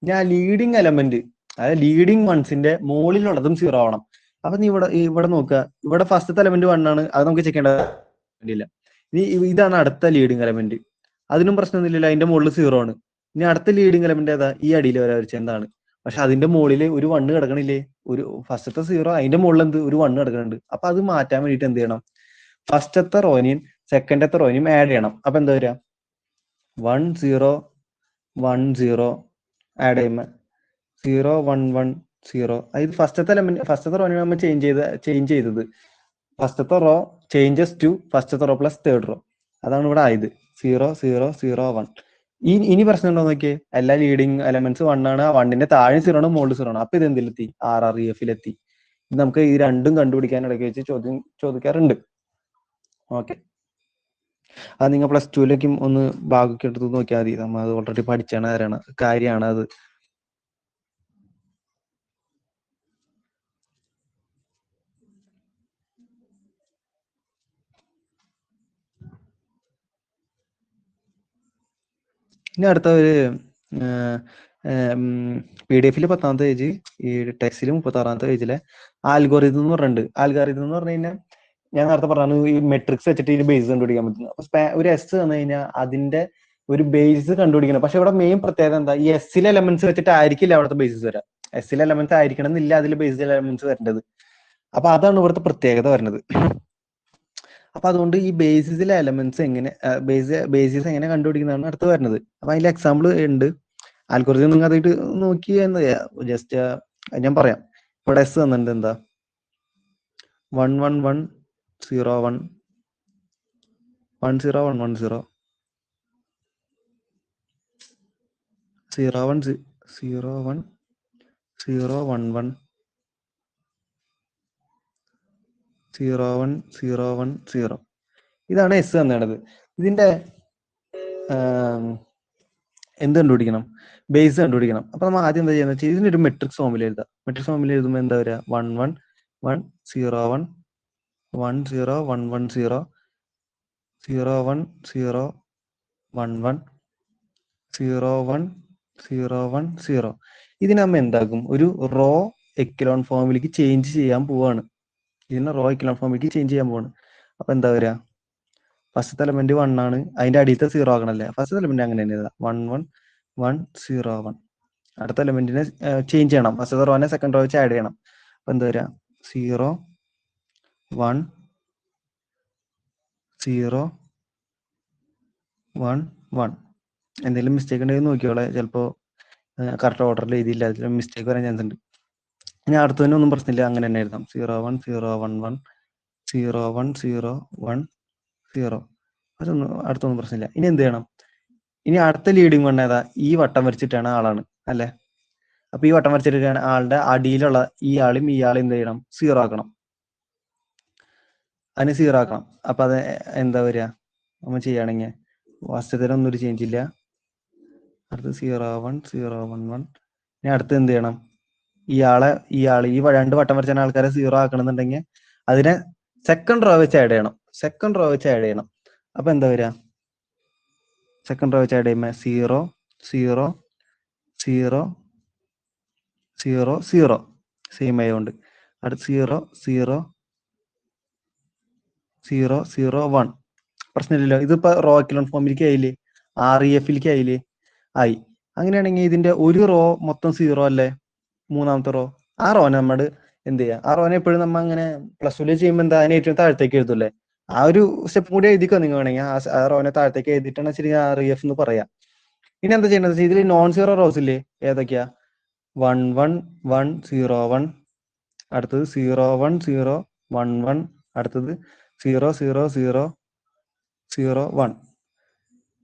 ഇനി ആ ലീഡിങ് എലമെന്റ്, അതായത് ലീഡിങ് വൺസിന്റെ മുകളിലുള്ളതും 0 ആവണം. അപ്പൊ നീ ഇവിടെ നോക്കുക, ഇവിടെ ഫസ്റ്റത്തെ എലമെന്റ് 1 ആണ്, അത് നമുക്ക് ചെക്ക് ചെയ്യേണ്ടതില്ല. ഇനി ഇതാണ് അടുത്ത ലീഡിങ് എലമെന്റ്, അതിനും പ്രശ്നമൊന്നുമില്ലല്ലോ, അതിന്റെ മുകളിൽ 0 ആണ്. ഇനി അടുത്ത ലീഡിങ് എലമെന്റ് ഏതാ, ഈ അടിയിൽ വരച്ച എന്താണ്, പക്ഷെ അതിന്റെ മുകളിൽ ഒരു 1 കിടക്കണില്ലേ, ഒരു ഫസ്റ്റത്തെ 0, അതിന്റെ മുകളിൽ എന്ത്, ഒരു 1 കിടക്കുന്നുണ്ട്. അപ്പൊ അത് മാറ്റാൻ വേണ്ടിയിട്ട് എന്ത് ചെയ്യണം, ഫസ്റ്റത്തെ റോയിനെയും സെക്കൻഡത്തെ റോയിനെയും ആഡ് ചെയ്യണം. അപ്പൊ എന്താ വരിക, 1 0 1 0 ആഡ് ചെയ്യുമ്പോൾ 0 1 1 0. അതായത് ഫസ്റ്റത്തെ റോനെ നമ്മൾ ചേഞ്ച് ചെയ്തത് ഫസ്റ്റത്തെ റോ ചേഞ്ചസ് ടു ഫസ്റ്റത്തെ റോ പ്ലസ് തേർഡ് റോ, അതാണ് ഇവിടെ ആയത് 0 0 0 1. ഇനി പ്രശ്നം ഉണ്ടോ നോക്കിയേ, എല്ലാ ലീഡിങ് എലമെന്റ്സ് 1 ആണ്, 1ന്റെ താഴെ 0 ആണ്, മുകളിൽ 0 ആണ്. അപ്പൊ ഇത് എന്തിലെത്തി, RREFലെത്തി. ഇത് നമുക്ക് ഈ രണ്ടും കണ്ടുപിടിക്കാൻ ഇടയ്ക്ക് വെച്ച് ചോദിക്കാറുണ്ട്. ഓക്കെ, അത് നിങ്ങൾ പ്ലസ് ടുവിലേക്കും ഒന്ന് ഭാഗമൊക്കെ എടുത്ത് നോക്കിയാൽ മതി, നമ്മൾ അത് ഓൾറെഡി പഠിച്ചാണ് കാര്യമാണ് അത്. ഇനി അടുത്ത ഒരു PDF 10ാമത്തെ പേജ്, ഈ ടെക്സ്റ്റിൽ 36ാമത്തെ പേജിലെ ആൽഗോറിതം എന്ന് പറഞ്ഞിട്ടുണ്ട്. ആൽഗോറിതം എന്ന് പറഞ്ഞു കഴിഞ്ഞാൽ ഞാൻ നേരത്തെ പറഞ്ഞു, ഈ മെട്രിക്സ് വെച്ചിട്ട് ഈ ബേസ് കണ്ടുപിടിക്കാൻ പറ്റുന്നു. അപ്പൊ ഒരു S തന്നു കഴിഞ്ഞാൽ അതിന്റെ ഒരു ബേസ് കണ്ടുപിടിക്കണം. പക്ഷെ ഇവിടെ മെയിൻ പ്രത്യേകത എന്താ, ഈ എസ്സിലെ എലമെന്റ്സ് വെച്ചിട്ട് ആയിരിക്കില്ല അവിടുത്തെ ബേസിസ് വരാം. എസ്സിലെ എലമെന്റ്സ് ആയിരിക്കണം എന്നില്ല അതിൽ ബേസിലെ എലമെന്റ്സ് വരേണ്ടത്. അപ്പൊ അതാണ് ഇവിടുത്തെ പ്രത്യേകത വരുന്നത്. അപ്പൊ അതുകൊണ്ട് ഈ ബേസിസിലെ എലമെന്റ്സ് എങ്ങനെ ബേസിസ് എങ്ങനെ കണ്ടുപിടിക്കുന്നതാണ് അടുത്ത് വരുന്നത്. അപ്പൊ അതിന്റെ എക്സാമ്പിൾ ഉണ്ട്, ആൽഗോരിതം നിങ്ങൾ അതായിട്ട് നോക്കി എന്ന് ജസ്റ്റ് ഞാൻ പറയാം. ഇവിടെ S തന്നിട്ടുണ്ട്, എന്താ 1 1 1 0 1 1 0 1 1 0 0 1 0 1 0 1 1 0 1 0 1 0. ഇതാണ് S തന്നത്. ഇതിന്റെ എന്ത് കണ്ടുപിടിക്കണം, ബേസ് കണ്ടുപിടിക്കണം. അപ്പൊ നമ്മൾ ആദ്യം എന്താ ചെയ്യുന്നത് വെച്ചാൽ ഇതിനൊരു മെട്രിക്സ് ഫോമിൽ എഴുതാം. മെട്രിക്സ് ഫോമിൽ എഴുതുമ്പോൾ എന്താ വരിക, 1 1 1 0 1 1 0 1 1 0 0 1 0 1 1 0 1 0 1 0. ഇതിനെ നമ്മൾ എന്താക്കും, ഒരു റോ എക്കലോൺ ഫോമിലേക്ക് ചേഞ്ച് ചെയ്യാൻ പോവാണ്. ഇതിനെ റോ എക്കലോൺ ഫോമിലേക്ക് ചേഞ്ച് ചെയ്യാൻ പോവാണ്. അപ്പൊ എന്താ വരിക, ഫസ്റ്റത്തെ എലമെന്റ് 1 ആണ്, അതിന്റെ അടിയത്തെ 0 ആകണല്ലേ. ഫസ്റ്റത്തെ എലമെന്റ് അങ്ങനെ തന്നെ 1 1 1 0 1. അടുത്ത എലമെന്റിനെ ചേഞ്ച് ചെയ്യണം, ഫസ്റ്റത്തെ റോനെ സെക്കൻഡ് റോ വെച്ച് ആഡ് ചെയ്യണം. അപ്പൊ എന്താ വരിക, 0 1 0 1 1. എന്തെങ്കിലും മിസ്റ്റേക്ക് ഉണ്ടെങ്കിൽ നോക്കിയോളെ, ചിലപ്പോ കറക്റ്റ് ഓർഡറിൽ എഴുതിയില്ല, അതിൽ മിസ്റ്റേക്ക് വരാൻ ചാൻസ് ഉണ്ട്. ഇനി അടുത്തതിന് ഒന്നും പ്രശ്നമില്ല, അങ്ങനെ തന്നെ എഴുതാം 0 1 0 1 1 0 1 0 1 0. അതൊന്നും അടുത്തൊന്നും പ്രശ്നമില്ല. ഇനി എന്ത് ചെയ്യണം? ഇനി അടുത്ത ലീഡിങ് വൺ ഏതാ? ഈ വട്ടം വരച്ചിട്ടാണ് ആളാണ് അല്ലെ? അപ്പൊ ഈ വട്ടം വരച്ചിട്ടാണ് ആളുടെ അടിയിലുള്ള ഈ ആളും എന്ത് ചെയ്യണം? 0 ആക്കണം. അതിന് 0 ആക്കണം. അപ്പൊ അത് എന്താ വരിക? നമ്മൾ ചെയ്യുകയാണെങ്കിൽ ഫസ്റ്റത്തിനൊന്നും ഒരു ചേഞ്ച് ഇല്ല. അടുത്ത് 0 1 0 1 1. ഇനി അടുത്ത് എന്ത് ചെയ്യണം? ഈ രണ്ട് വട്ടം വരച്ച ആൾക്കാരെ 0 ആക്കണമെന്നുണ്ടെങ്കിൽ അതിനെ സെക്കൻഡ് റോ വെച്ച് ആഡ് ചെയ്യണം. അപ്പൊ എന്താ വരിക? സെക്കൻഡ് റോ വെച്ച് ആഡ് ചെയ്യുമ്പോൾ 0 0 0 0 0 സെയിം ആയതുകൊണ്ട് അടുത്ത് 0 0 0 0 1. പ്രശ്നമില്ലല്ലോ. ഇതിപ്പോ റോ എക്കലോൺ ഫോമിലേക്ക് ആയില്ലേ? REFലേക്ക് ആയില്ലേ? ആയി. അങ്ങനെയാണെങ്കിൽ ഇതിന്റെ ഒരു റോ മൊത്തം 0 അല്ലേ? മൂന്നാമത്തെ റോ. ആ റോനെ നമ്മൾ എന്ത് ചെയ്യുക? ആ റോനെ എപ്പോഴും നമ്മൾ അങ്ങനെ പ്ലസ് ടു ചെയ്യുമ്പോൾ എന്താ അതിനെ ഏറ്റവും താഴത്തേക്ക് എഴുതൂല്ലേ? ആ ഒരു സ്റ്റെപ്പ് കൂടി എഴുതിക്കോ നിങ്ങൾ വേണമെങ്കിൽ. ആ റോനെ താഴത്തേക്ക് എഴുതിയിട്ടാണ് ശരി REF എന്ന് പറയാം. ഇനി എന്താ ചെയ്യേണ്ടത്? ഇതിൽ നോൺ സീറോ റോസ് ഇല്ലേ? ഏതൊക്കെയാ? 1 1 1 0 1. അടുത്തത് 0 1 0 1 1. അടുത്തത് 0 0 0 0 1.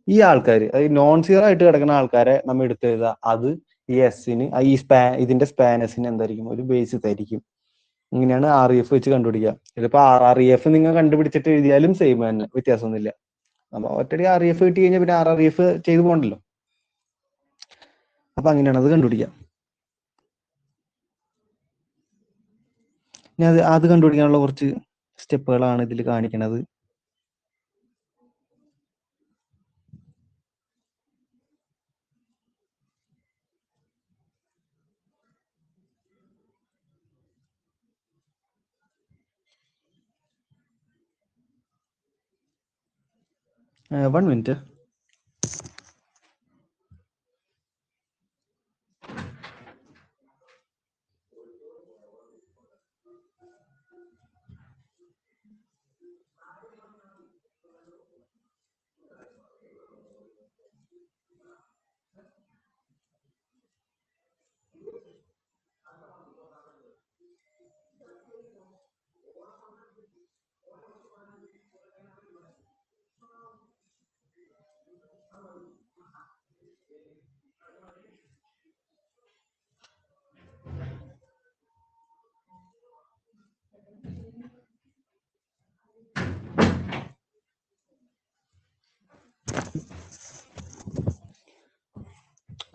ഈ ആൾക്കാർ, അതായത് നോൺ സീറോ ആയിട്ട് കിടക്കുന്ന ആൾക്കാരെ നമ്മൾ എടുത്ത് എഴുതുക. അത് ഈ എസിന് ഇതിന്റെ സ്പാനസിന് എന്തായിരിക്കും? ഒരു ബേസ് ഇതായിരിക്കും. ഇങ്ങനെയാണ് REF വെച്ച് കണ്ടുപിടിക്കുക. ഇതിപ്പോ RREF നിങ്ങൾ കണ്ടുപിടിച്ചിട്ട് എഴുതിയാലും സെയിം തന്നെ, വ്യത്യാസമൊന്നുമില്ല. നമ്മൾ ഒറ്റടി REF കിട്ടി കഴിഞ്ഞാൽ പിന്നെ RREF ചെയ്തു പോകണ്ടല്ലോ. അപ്പൊ അങ്ങനെയാണ് അത് കണ്ടുപിടിക്കുക. ഇനി അത് കണ്ടുപിടിക്കാനുള്ള കുറച്ച് സ്റ്റെപ്പുകളാണ് ഇതിൽ കാണിക്കുന്നത്. One minute.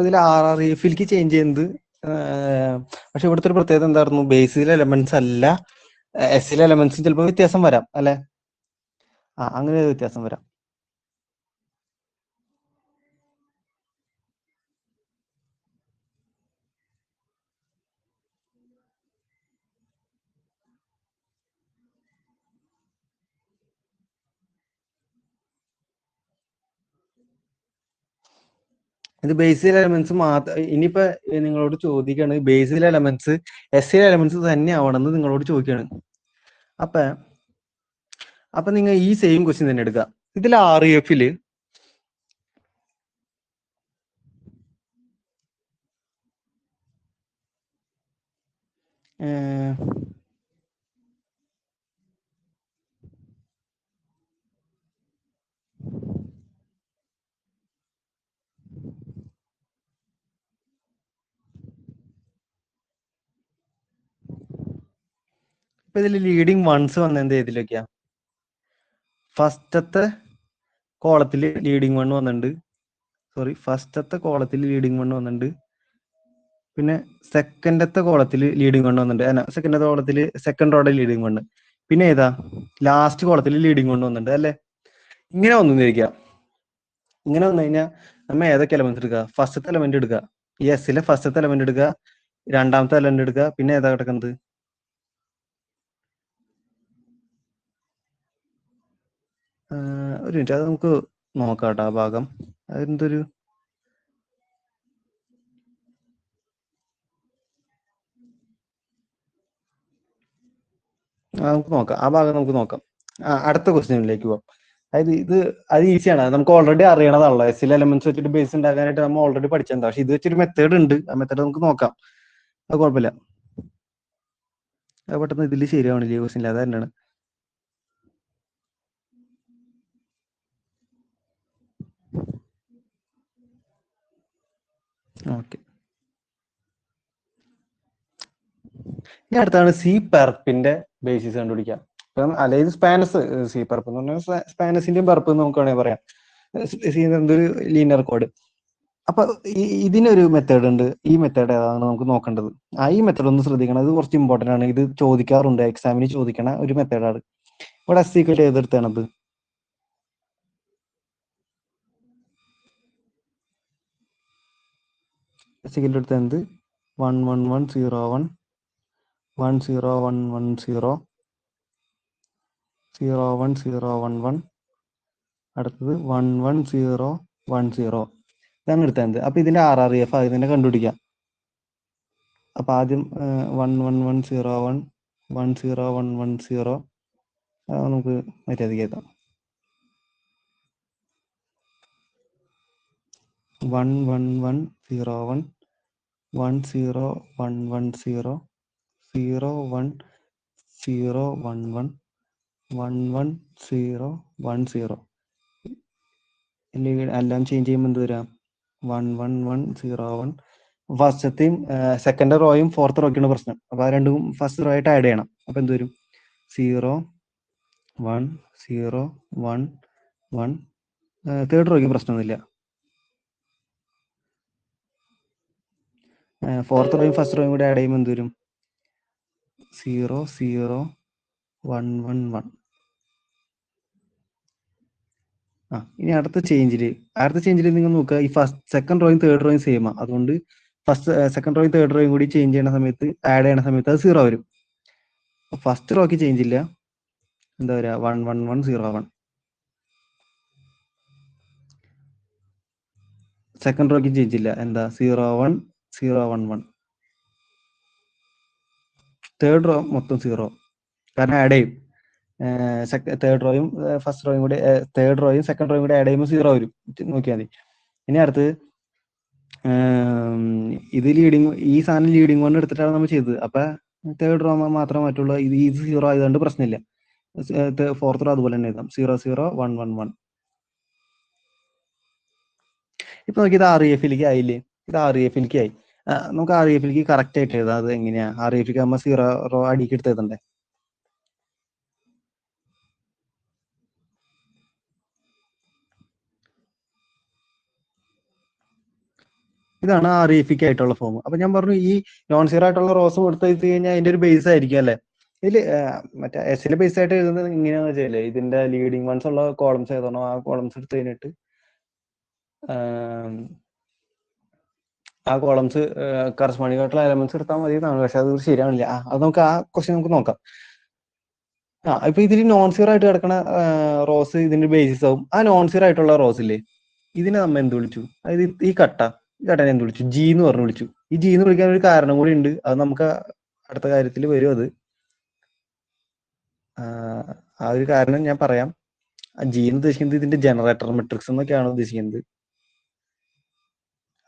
ഇതിൽ RREFലേക്ക് ചേഞ്ച് ചെയ്യുന്നത്, പക്ഷെ ഇവിടുത്തെ ഒരു പ്രത്യേകത എന്തായിരുന്നു? ബേസിലെ എലമെന്റ്സ് അല്ല, എസിലെ എലമെന്റ്സ് ചിലപ്പോൾ വ്യത്യാസം വരാം അല്ലെ? അങ്ങനെ ഒരു വ്യത്യാസം വരാം. ഇത് ബേസിൽ എലമെന്റ്സ് മാത്രം. ഇനിയിപ്പോ നിങ്ങളോട് ചോദിക്കുകയാണ് ബേസിൽ എലമെന്റ്സ് എസിലെ എലമെന്റ്സ് തന്നെ ആവണമെന്ന് നിങ്ങളോട് ചോദിക്കുകയാണ്. അപ്പൊ അപ്പൊ നിങ്ങൾ ഈ സെയിം ക്വസ്റ്റ്യൻ തന്നെ എടുക്കുക. ഇതിൽ REFല് ഇപ്പൊ ഇതിൽ ലീഡിങ് വൺസ് വന്ന എന്ത് ചെയ്തില്ലൊക്കെയാ? ഫസ്റ്റത്തെ കോളത്തിൽ ലീഡിങ് വൺ വന്നിട്ടുണ്ട്. ഫസ്റ്റത്തെ കോളത്തിൽ ലീഡിങ് വൺ വന്നിട്ടുണ്ട്. പിന്നെ സെക്കൻഡത്തെ കോളത്തിൽ ലീഡിങ് വൺ വന്നിട്ടുണ്ട്. സെക്കൻഡത്തെ കോളത്തിൽ സെക്കൻഡ് റോയുടെ ലീഡിങ് വൺ. പിന്നെ ഏതാ? ലാസ്റ്റ് കോളത്തിൽ ലീഡിങ് വൺ വന്നിട്ടുണ്ട് അല്ലെ? ഇങ്ങനെ വന്നിരിക്കുക. ഇങ്ങനെ വന്നു കഴിഞ്ഞാൽ നമ്മ ഏതൊക്കെ എലമെന്റ് എടുക്കുക? ഫസ്റ്റത്തെ എലമെന്റ് എടുക്കുക. ഈ എസിലെ ഫസ്റ്റത്തെ എലമെന്റ് എടുക്കുക, രണ്ടാമത്തെ എലമെന്റ് എടുക്കുക. പിന്നെ ഏതാ കിടക്കുന്നത്? ഒരു മിനിറ്റ്, അത് നമുക്ക് നോക്കാം കേട്ടോ ആ ഭാഗം. അതെന്തൊരു നമുക്ക് നോക്കാം, ആ ഭാഗം നമുക്ക് നോക്കാം. അടുത്ത ക്വസ്റ്റ്യനിലേക്ക് പോവാം. അതായത് അത് ഈസിയാണ്, നമുക്ക് ഓൾറെഡി അറിയണതാണല്ലോ. എസിലെ എലമെന്റ്സ് വെച്ചിട്ട് ബേസ് ഉണ്ടാക്കാനായിട്ട് നമ്മൾ ഓൾറെഡി പഠിച്ചെന്താ. പക്ഷെ ഇത് വെച്ചൊരു മെത്തേഡ് ഉണ്ട്, ആ മെത്തേഡ് നമുക്ക് നോക്കാം. അത് കുഴപ്പമില്ല. അത് പെട്ടെന്ന് ഇതിൽ ശരിയാവണില്ല ഈ ക്വസ്റ്റ്യനിൽ, അത് തന്നെയാണ്. ഓക്കെ. ഇനി അടുത്താണ് സി പെർപ്പിന്റെ ബേസിസ് കണ്ടുപിടിക്കാം. ഇപ്പം അല്ലെങ്കിൽ സ്പാനസ്, സി പെർപ്പ് എന്ന് പറഞ്ഞാൽ സ്പാനസിന്റെയും പെർപ്പ് എന്ന് നമുക്ക് വേണമെങ്കിൽ പറയാം. സി എന്തൊരു ലീനിയർ കോഡ്. അപ്പൊ ഇതിനൊരു മെത്തേഡ് ഉണ്ട്. ഈ മെത്തേഡ് ഏതാണ് നമുക്ക് നോക്കേണ്ടത്. ഈ മെത്തേഡ് ഒന്ന് ശ്രദ്ധിക്കണം, ഇത് കുറച്ച് ഇമ്പോർട്ടന്റ് ആണ്. ഇത് ചോദിക്കാറുണ്ട്, എക്സാമിന് ചോദിക്കണ ഒരു മെത്തേഡാണ്. ഇവിടെ എസ് ഈക്വൽ ഏതെടുത്താണത്? എസ് ഈക്വൽ എടുത്തത് 1 1 1 0 1 1 0 1 1 0 0 1 0 1 1, അടുത്തത് 1 1 0 1 0. ഇതാണ് എടുത്തത്. അപ്പൊ ഇതിന്റെ RREF ആദ്യം തന്നെ കണ്ടുപിടിക്കാം. അപ്പൊ ആദ്യം 1 1 1 0 1 1 0 1 1 0 നമുക്ക് മര്യാദയ്ക്ക് എഴുതാം. 1 1 1 0 1 1 0 1 1 0 0 1 0 1 1 1 1 0 1 0. എല്ലാം ചേഞ്ച് ചെയ്യുമ്പോൾ എന്ത് വരാം? 1 1 1 0 1. ഫസ്റ്റത്തെയും സെക്കൻഡ് റോയും ഫോർത്ത് റോയ്ക്കാണ് പ്രശ്നം. അപ്പൊ ആ രണ്ടും ഫസ്റ്റ് റോ ആയിട്ട് ആഡ് ചെയ്യണം. അപ്പൊ എന്ത് വരും? 0 1 0 1 1. തേർഡ് റോയ്ക്ക് പ്രശ്നമൊന്നുമില്ല. ഫോർത്ത് റോയും ഫസ്റ്റ് റോയും കൂടി ആഡ് ചെയ്യുമ്പോൾ എന്ത് വരും? 0 0 1 1 1. ഇനി അടുത്ത ചേഞ്ചിൽ നിങ്ങൾ നോക്കുക, ഈ സെക്കൻഡ് റോയും തേർഡ് റോയും സെയിം ആണ്. അതുകൊണ്ട് സെക്കൻഡ് റോയും തേർഡ് റോയും കൂടി ചേഞ്ച് ചെയ്യണ സമയത്ത്, ആഡ് ചെയ്യണ സമയത്ത് അത് 0 വരും. ഫസ്റ്റ് റോക്ക് ചേഞ്ച് ഇല്ല, എന്താ പറയാ? 1 1 1 0 1. സെക്കൻഡ് റോക്ക് ചേഞ്ച് ഇല്ല, എന്താ? 0 1 0 1 1. തേർഡ് റോ മൊത്തം 0, കാരണം ആഡ് ചെയ്യും. തേർഡ് റോയും ഫസ്റ്റ് റോയും കൂടി, തേർഡ് റോയും സെക്കൻഡ് റോയും കൂടി ആഡ് ചെയ്യുമ്പോൾ 0 വരും. നോക്കിയാൽ മതി. ഇനി അടുത്ത് ഇത് ഈ സാധനം ലീഡിങ് വൺ എടുത്തിട്ടാണ് നമ്മൾ ചെയ്തത്. അപ്പൊ തേർഡ് റോ മാത്രമേ മാറ്റുള്ളൂ. ഇത് 0 ആയതുകൊണ്ട് പ്രശ്നമില്ല. ഫോർത്ത് റോ അതുപോലെ തന്നെ എഴുതാം, 0 0 1 1 1. ഇപ്പൊ നോക്കി, ഇത് REFലേക്ക് ആയില്ലേ? ഇത് REFലേക്ക് ആയി. നമുക്ക് REFലേക്ക് കറക്റ്റ് ആയിട്ട് എഴുതാം. അത് എങ്ങനെയാ? REFലേക്ക് ആകുമ്പോൾ 0 റോ അടിക്ക് എടുത്ത് എഴുതണ്ടേ? ഇതാണ് REFക്ക് ആയിട്ടുള്ള ഫോം. അപ്പൊ ഞാൻ പറഞ്ഞു, ഈ നോൺ സീറോ ആയിട്ടുള്ള റോസ് കൊടുത്ത് കഴിഞ്ഞാൽ അതിന്റെ ഒരു ബേസ് ആയിരിക്കും അല്ലെ? ഇതില് മറ്റേ എസിലെ ബേസ് ആയിട്ട് എഴുതുന്നത് ഇങ്ങനെയാണെന്ന് വെച്ചാല്, ഇതിന്റെ ലീഡിങ് വൺസ് ഉള്ള കോളംസ് ഏതാണോ ആ കോളംസ് എടുത്ത് കഴിഞ്ഞിട്ട് ആ കോളംസ് കറസ്പോണ്ടിങ് ആയിട്ടുള്ള എലമെന്റ്സ് എടുത്താൽ മതി എന്നാണ്. പക്ഷെ അത് ശരിയാവില്ല. അത് നമുക്ക് ആ ക്വസ്റ്റ്യൻ നമുക്ക് നോക്കാം. ഇപ്പൊ ഇതിൽ നോൺ സീറോ ആയിട്ട് കിടക്കുന്ന റോസ് ഇതിന്റെ ബേസിസ് ആവും. ആ നോൺ സീറോ ആയിട്ടുള്ള റോസ് ഇല്ലേ, ഇതിനെ നമ്മൾ എന്ത് വിളിച്ചു? അതായത് ഈ ഘട്ടനെ എന്ത് വിളിച്ചു? ജി എന്ന് പറഞ്ഞു വിളിച്ചു. ഈ ജി എന്ന് വിളിക്കാൻ ഒരു കാരണം കൂടി ഉണ്ട്. അത് നമുക്ക് അടുത്ത കാര്യത്തിൽ വരും. അത് ആ ഒരു കാരണം ഞാൻ പറയാം. ജി എന്ന് ഉദ്ദേശിക്കുന്നത് ഇതിന്റെ ജനറേറ്റർ മെട്രിക്സ് എന്നൊക്കെയാണ് ഉദ്ദേശിക്കുന്നത്.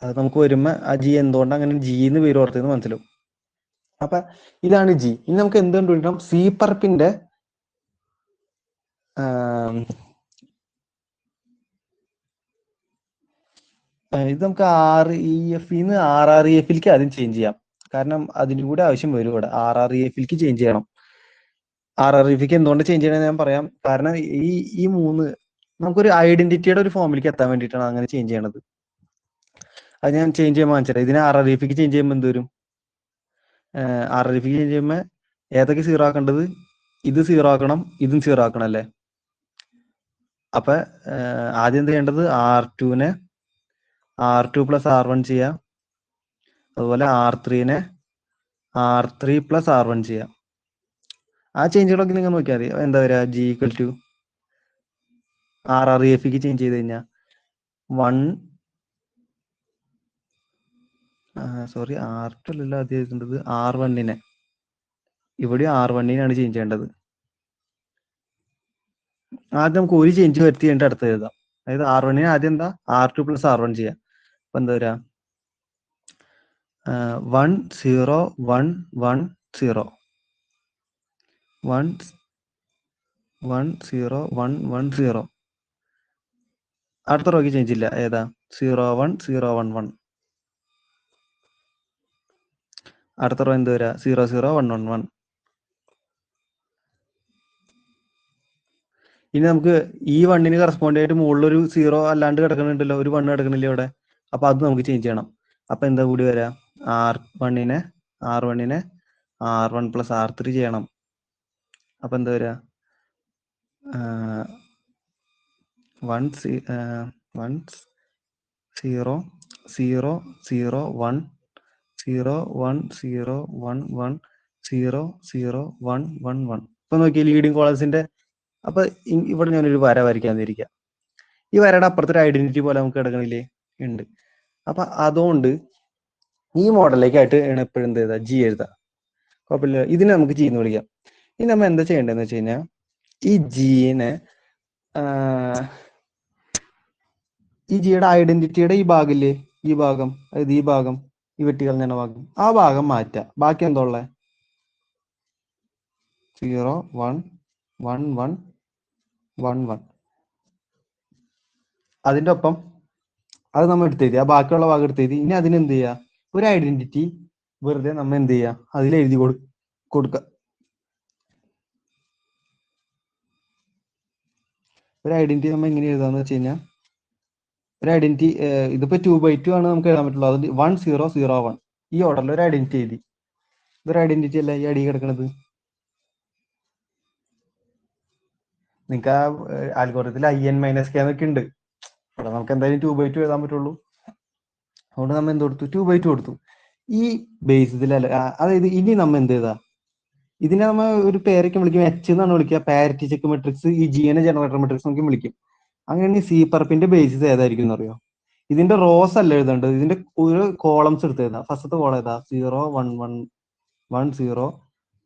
അത് നമുക്ക് വരുമ്പോ ആ ജി എന്തുകൊണ്ട് അങ്ങനെ ജി എന്ന് പേര് ഓർത്തതെന്ന് മനസ്സിലാവും. അപ്പൊ ഇതാണ് ജി. ഇനി നമുക്ക് എന്ത് കണ്ടുപിടിക്കണം? സി പർപ്പിന്റെ ഇത് നമുക്ക് REFന്ന് RREFലേക്ക് ആദ്യം ചേഞ്ച് ചെയ്യാം. കാരണം അതിന്റെ കൂടെ ആവശ്യം വരും. ഇവിടെ RREFലേക്ക് ചേഞ്ച് ചെയ്യണം. RREFക്ക് എന്തുകൊണ്ട് ചേഞ്ച് ചെയ്യണമെന്ന് ഞാൻ പറയാം. കാരണം ഈ മൂന്ന് നമുക്കൊരു ഐഡന്റിറ്റിയുടെ ഒരു ഫോമിലേക്ക് എത്താൻ വേണ്ടിയിട്ടാണ് അങ്ങനെ ചേഞ്ച് ചെയ്യണത്. അത് ഞാൻ ചേഞ്ച് ചെയ്യാൻ വാങ്ങിച്ചിട്ട് ഇതിനെ RREFക്ക് ചേഞ്ച് ചെയ്യുമ്പോൾ എന്ത് വരും? RREFക്ക് ചേഞ്ച് ചെയ്യുമ്പോൾ ഏതൊക്കെ 0 ആക്കേണ്ടത്? ഇത് 0 ആക്കണം, ഇതും 0 ആക്കണം അല്ലേ? അപ്പൊ ആദ്യം എന്ത് ചെയ്യേണ്ടത്? R2നെ R2 + R1 ചെയ്യാം. അതുപോലെ R3നെ R3 + R1 ചെയ്യാം. ആ ചേഞ്ചുകളൊക്കെ നിങ്ങൾ നോക്കിയാൽ മതി. എന്താ പറയുക? G = RREFക്ക് ചേഞ്ച് ചെയ്ത് കഴിഞ്ഞാൽ സോറി, R2 അല്ലല്ലോ ആദ്യം എഴുതേണ്ടത്, R1നെ. ഇവിടെ R1നെയാണ് ചേഞ്ച് ചെയ്യേണ്ടത്. ആദ്യം നമുക്ക് ഒരു ചേഞ്ച് വരുത്തി കഴിഞ്ഞിട്ട് അടുത്ത് എഴുതാം. അതായത് R1നെ ആദ്യം എന്താ? R2 + R1 ചെയ്യാം. അപ്പൊ എന്താ വരാ? 1 0 1 1 0 1 1 0 1 1 0. അടുത്ത റോയ്ക്ക് ചേഞ്ച് ഇല്ല. ഏതാ? 0 1 0 1 1. അടുത്ത റോ എന്ത് വരാ 0 0 1 1 1. ഇനി നമുക്ക് ഈ വണ്ണിന് കറസ്പോണ്ട് ആയിട്ട് മുകളിലൊരു 0 അല്ലാണ്ട് കിടക്കുന്നുണ്ടല്ലോ, ഒരു 1 കിടക്കണില്ലേ അവിടെ. അപ്പൊ അത് നമുക്ക് ചേഞ്ച് ചെയ്യണം. അപ്പൊ എന്താ കൂടി വരാ, R1നെ R1 പ്ലസ് R3 ചെയ്യണം. അപ്പൊ എന്താ വരാ 1 0 0 0 1 0 1 0 1 1 0 0 1 1 1. ഇപ്പൊ നോക്കിയാൽ ലീഡിങ് കോളേഴ്സിന്റെ, അപ്പൊ ഇവിടെ ഞാനൊരു വര വരയ്ക്കാന്നിരിക്കാം. ഈ വരയുടെ അപ്പുറത്തൊരു ഐഡന്റിറ്റി പോലെ നമുക്ക് കിടക്കണില്ലേ, ഉണ്ട്. അപ്പൊ അതുകൊണ്ട് ഈ മോഡലിലേക്കായിട്ട് എപ്പോഴും എന്ത് ചെയ്താ, ജി എഴുതാം. കുഴപ്പമില്ല. ഇതിനെ നമുക്ക് ജി എന്ന് വിളിക്കാം. ഇനി നമ്മൾ എന്താ ചെയ്യേണ്ടതെന്ന് വെച്ച് കഴിഞ്ഞാൽ, ഈ ജിനെ ഈ ജിയുടെ ഐഡന്റിറ്റിയുടെ ഈ ഭാഗമില്ലേ, ഈ ഭാഗം, അതായത് ഈ ഭാഗം, ഈ വെട്ടിക്കളഞ്ഞ ഭാഗം, ആ ഭാഗം മാറ്റാം. ബാക്കി എന്താ ഉള്ളത്, 0 1 1 1 1 1. അതിന്റെ ഒപ്പം അത് നമ്മൾ എടുത്തെഴുതി, ആ ബാക്കിയുള്ള ഭാഗം എടുത്തെഴുതി. ഇനി അതിനെന്ത് ചെയ്യുക, ഒരു ഐഡന്റിറ്റി വെറുതെ നമ്മൾ എന്ത് ചെയ്യുക, അതിൽ എഴുതി കൊടുക്കുക. ഒരു ഐഡന്റിറ്റി നമ്മൾ എങ്ങനെ എഴുതാന്ന് വെച്ച് കഴിഞ്ഞാൽ, ഒരു ഐഡന്റിറ്റി ഇതിപ്പോ 2/2 ആണ് നമുക്ക് എഴുതാൻ പറ്റുള്ളൂ. അത് 1 0 0 1 ഈ ഓർഡറിൽ ഒരു ഐഡന്റിറ്റി എഴുതി. ഇതൊരു ഐഡന്റിറ്റി അല്ല ഈ അടി കിടക്കണത്. നിങ്ങൾക്ക് ആ ആൽഗോരിതത്തിൽ IN-K എന്നൊക്കെ ഉണ്ട്. അവിടെ നമുക്ക് എന്തായാലും 2/2 എഴുതാൻ പറ്റുള്ളൂ. അതുകൊണ്ട് നമ്മൾ എന്ത് കൊടുത്തു, 2/2 കൊടുത്തു. ഈ ബേസിസിലല്ല, അതായത് ഇനി നമ്മൾ എന്ത് ചെയ്താ, ഇതിനെ നമ്മൾ ഒരു പേരൊക്കെ വിളിക്കും, H എന്നാണ് വിളിക്കുക, പാരിറ്റി ചെക്ക് മെട്രിക്സ്. ഈ GN ജനറേറ്റർ മെട്രിക്സ് നമുക്ക് വിളിക്കും. അങ്ങനെ സി പർപ്പിന്റെ ബേസിസ് ഏതായിരിക്കും എന്നറിയോ, ഇതിന്റെ റോസ് അല്ല എഴുതേണ്ടത്, ഇതിന്റെ ഒരു കോളംസ് എടുത്ത് എഴുതാം. ഫസ്റ്റത്തെ കോളം ഏതാ, 0 1 1 1 0,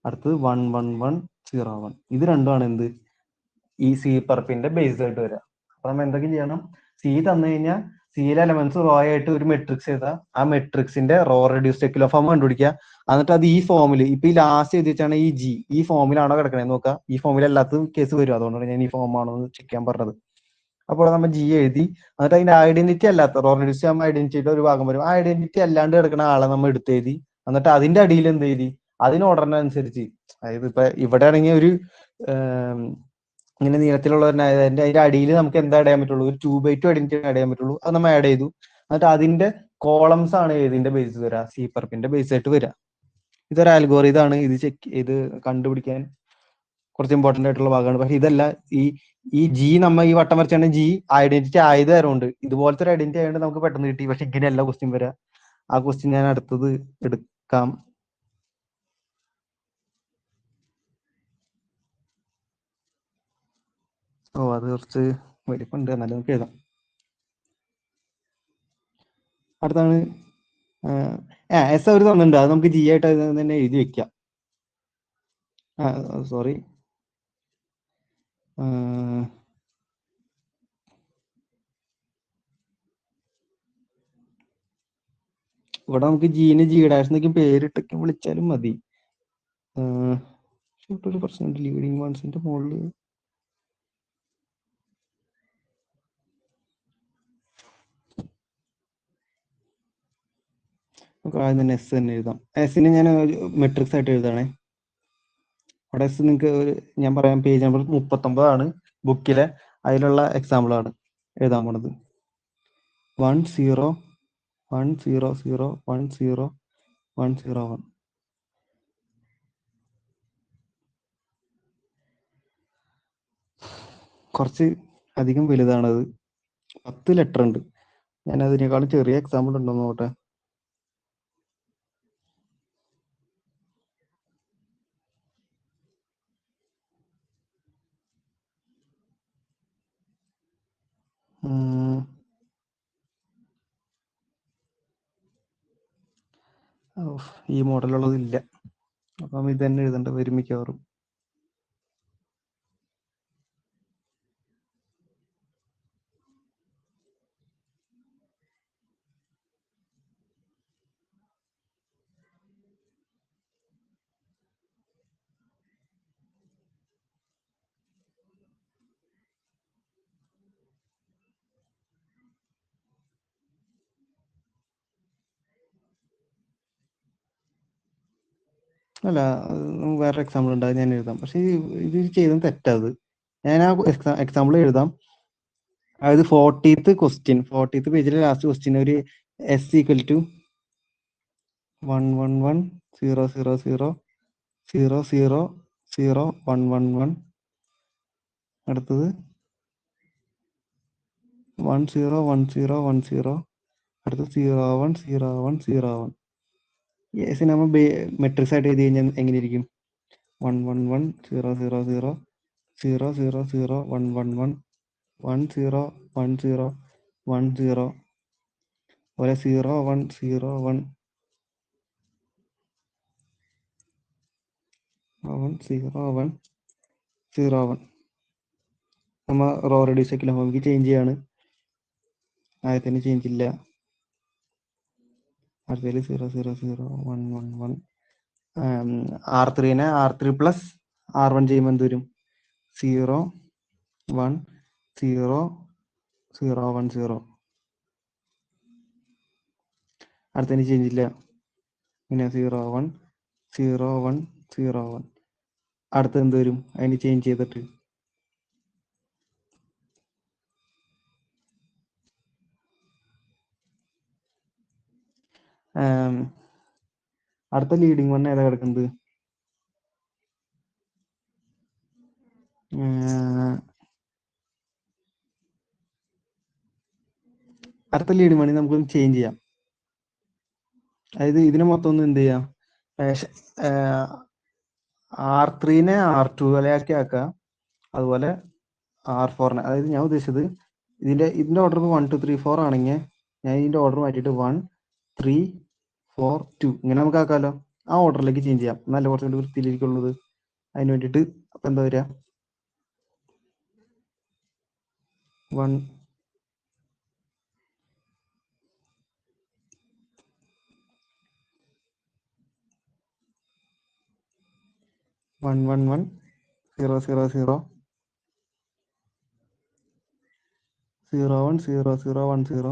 അടുത്തത് 1 1 1 0 1. ഇത് രണ്ടുമാണ് എന്ത്, ഈ സി പർപ്പിന്റെ ബേസ് ആയിട്ട് വരിക. അപ്പൊ നമ്മൾ എന്തൊക്കെ ചെയ്യണം, സി തന്നു കഴിഞ്ഞാൽ സിയിലെ എലമെന്റ്സ് റോ ആയിട്ട് ഒരു മെട്രിക്സ് എഴുതുക. ആ മെട്രിക്സിന്റെ റോ റെഡ്യൂസ്ഡ് എക്കലോ ഫോം കണ്ടുപിടിക്കുക. എന്നിട്ട് അത് ഈ ഫോമിൽ, ഇപ്പൊ ഈ ലാസ്റ്റ് എഴുതി വെച്ചാണ് ഈ ജി, ഈ ഫോമിലാണോ കിടക്കണേ നോക്കുക. ഈ ഫോമിൽ അല്ലാത്ത കേസ് വരും, അതുകൊണ്ടാണ് ഞാൻ ഈ ഫോം ആണോ എന്ന് ചെക്ക് ചെയ്യാൻ പറഞ്ഞത്. അപ്പോൾ നമ്മൾ ജി എഴുതി. എന്നിട്ട് അതിന്റെ ഐഡന്റിറ്റി അല്ലാത്ത റോ റെഡ്യൂസ്ഡ് ആകുമ്പോൾ ഐഡന്റിറ്റിയുടെ ഒരു ഭാഗം വരും. ആ ഐഡന്റിറ്റി അല്ലാണ്ട് കിടക്കുന്ന ആളെ നമ്മൾ എടുത്തെഴുതി. എന്നിട്ട് അതിന്റെ അടിയിൽ എന്ത് എഴുതി, അതിന് ഓർഡറിനനുസരിച്ച്, അതായത് ഇപ്പൊ ഇവിടെ ആണെങ്കിൽ ഒരു ഇങ്ങനെ നീളത്തിലുള്ള അതിന്റെ അടിയിൽ നമുക്ക് എന്താ ആഡ് ചെയ്യാൻ പറ്റുള്ളൂ, ഒരു 2/2 ഐഡന്റിറ്റി ആഡ് ചെയ്യാൻ പറ്റുള്ളൂ. അത് നമ്മൾ ആഡ് ചെയ്തു. എന്നിട്ട് അതിന്റെ കോളംസ് ആണ് ഏതിന്റെ ബേസ് വരിക, സി പർപ്പിന്റെ ബേസ് ആയിട്ട് വരിക. ഇതൊരു അൽഗോറിതം ആണ്. ഇത് കണ്ടുപിടിക്കാൻ കുറച്ച് ഇമ്പോർട്ടന്റ് ആയിട്ടുള്ള ഭാഗമാണ്. പക്ഷെ ഇതല്ല, ഈ ജി നമ്മ ഈ വട്ടം വരച്ചാണ് ജി ഐഡന്റിറ്റി ആയത് തരമുണ്ട്. ഇതുപോലത്തെ ഒരു ഐഡന്റിറ്റി ആയതുകൊണ്ട് നമുക്ക് പെട്ടെന്ന് കിട്ടി. പക്ഷെ ഇങ്ങനെയല്ല ക്വസ്റ്റ്യൻ വരിക. ആ ക്വസ്റ്റ്യൻ ഞാൻ അടുത്തത് എടുക്കാം. അത് കുറച്ച് വലിപ്പുണ്ട്, എന്നാലും നമുക്ക് എഴുതാം. അടുത്താണ് എസ് അവർ തന്നിട്ടുണ്ട്, അത് നമുക്ക് ജി ആയിട്ട് തന്നെ എഴുതി വെക്കാം. സോറി, ഇവിടെ നമുക്ക് ജീന് ജി ഡാഷ് എന്നൊക്കെ പേരിട്ടൊക്കെ വിളിച്ചാലും മതി. ഒരു പെർസെന്റ് ലീഡിങ് വൺസിന്റെ മുകളിൽ നമുക്ക് ആദ്യം തന്നെ എസ് തന്നെ എഴുതാം. എസിന് ഞാൻ മെട്രിക്സ് ആയിട്ട് എഴുതാണേ. അവിടെ എസ് നിങ്ങൾക്ക് ഞാൻ പറയാം, പേജ് നമ്പർ 39 ബുക്കിലെ, അതിലുള്ള എക്സാമ്പിൾ ആണ് എഴുതാൻ പോണത്. 1 0 1 0 0 1 0 1 0 1. കുറച്ച് അധികം വലുതാണത്, 10 ലെറ്റർ ഉണ്ട്. ഞാൻ അതിനേക്കാളും ചെറിയ എക്സാമ്പിൾ ഉണ്ടോ നോക്കട്ടെ. ഈ മോഡലുള്ളതില്ല, അപ്പം ഇത് തന്നെ എഴുതേണ്ട വരും മിക്കവാറും. അല്ല, അത് നമുക്ക് വേറെ എക്സാമ്പിൾ ഉണ്ട്, അത് ഞാൻ എഴുതാം. പക്ഷെ ഇത് ചെയ്തത് തെറ്റത്. ഞാൻ ആ എക്സാമ്പിൾ എഴുതാം. അതായത് 40th പേജിലെ ലാസ്റ്റ് ക്വസ്റ്റ്യൻ ഒരു എസ് ഈക്വൽ ടു 111 000 000 അടുത്തത് 101010 അടുത്തത് 010101. യെസ് നമ്മൾ മെട്രിക്സ് ആയിട്ട് എഴുതി കഴിഞ്ഞാൽ എങ്ങനെ ഇരിക്കും? 111 000 000 111 110 10 അതുപോലെ 01010101. നമ്മൾ റോ റെഡ്യൂസ് ആക്കില്ല, നമുക്ക് ചേഞ്ച് ചെയ്യാണ്. ആദ്യത്തിന് ചേഞ്ച് ഇല്ല. അടുത്തതിൽ 000 111. R3നെ R3 പ്ലസ് R1 ചെയ്യുമ്പോൾ എന്ത് വരും? 010010. അടുത്തതിന് ചേഞ്ച് ഇല്ല. പിന്നെ 010101. അടുത്ത എന്ത് വരും? അതിന് ചേഞ്ച് ചെയ്തിട്ട് അടുത്ത ലീഡിങ് വൺ ഏതാ കിടക്കുന്നത്? അടുത്ത ലീഡിങ് വണ്ണി നമുക്കൊന്ന് ചേഞ്ച് ചെയ്യാം. അതായത് ഇതിനെ മൊത്തം ഒന്ന് എന്ത് ചെയ്യാം? R3നെ R2 വിലയാക്കി ആക്കാം. അതുപോലെ R4നെ, അതായത് ഞാൻ ഉദ്ദേശിച്ചത് ഇതിന്റെ ഓർഡർ 1 2 3 4 ആണെങ്കിൽ ഞാൻ ഇതിന്റെ ഓർഡർ മാറ്റിയിട്ട് 1 3 4 2 ഇങ്ങനെ നമുക്ക് ആക്കാമല്ലോ. ആ ഓർഡറിലേക്ക് ചേഞ്ച് ചെയ്യാം, നല്ല കുറച്ചുകൂടി വൃത്തിയിലിരിക്കുള്ളത്. അതിന് വേണ്ടിയിട്ട് അപ്പം എന്താ വരിക? 1 1 1 1 0 0 0 0 1 0 0 1 0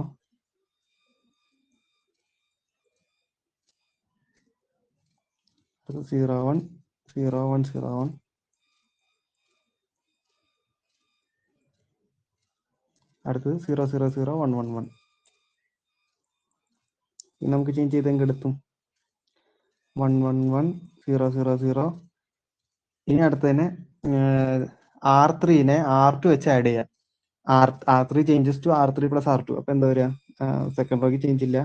0 1 0 1 0 1 അടുത്തത് 0 0 0 1 1 1. ഇനി നമുക്ക് ചേഞ്ച് ചെയ്ത് എങ്ങെടുത്തും 1 1 1 0 0 0. ഇനി അടുത്തതിനെ R3നെ R2 വെച്ച് ആഡ് ചെയ്യാം. R3 changes to R3 plus R2. അപ്പൊ എന്താ വരിക? സെക്കൻഡ് റോക്ക് ചേഞ്ച് ഇല്ല.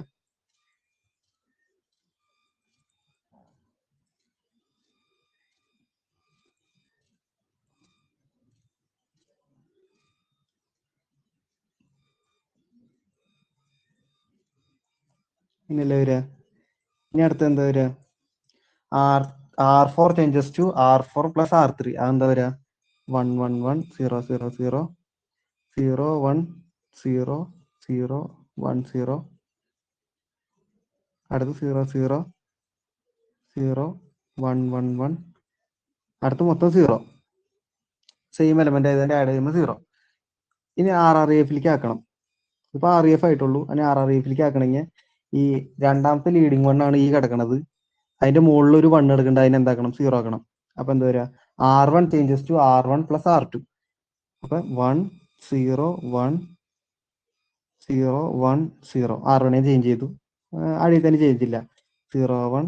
ഇന്നല്ലേ വരിക? ഇനി അടുത്ത എന്താ വരിക? R4 changes to R4 plus R3. അതെന്താ വരിക? 1 1 1 0 0 0 0 1 0 0 1 0. അടുത്ത് 0 0 0 1 1 1. അടുത്ത് മൊത്തം 0. സെയിം എലമെന്റ് ആയതിന്റെ ആഡ് ചെയ്യുമ്പോൾ 0. ഇനി RREFലേക്ക് ആക്കണം. ഇപ്പൊ REF ആയിട്ടുള്ളൂ. അതിന് RREFലേക്ക് ആക്കണമെങ്കിൽ ഈ രണ്ടാമത്തെ ലീഡിങ് വൺ ആണ് ഈ കിടക്കണത്. അതിന്റെ മുകളിൽ ഒരു 1 എടുക്കേണ്ട, അതിന് എന്താക്കണം? 0 ആക്കണം. അപ്പൊ എന്താ വരിക? R1 changes to R1 plus R2. അപ്പൊ 1 0 1 0 1 0. R1 ചേഞ്ച് ചെയ്തു, അടിയിൽ തന്നെ ചേഞ്ച് ഇല്ല. 0 1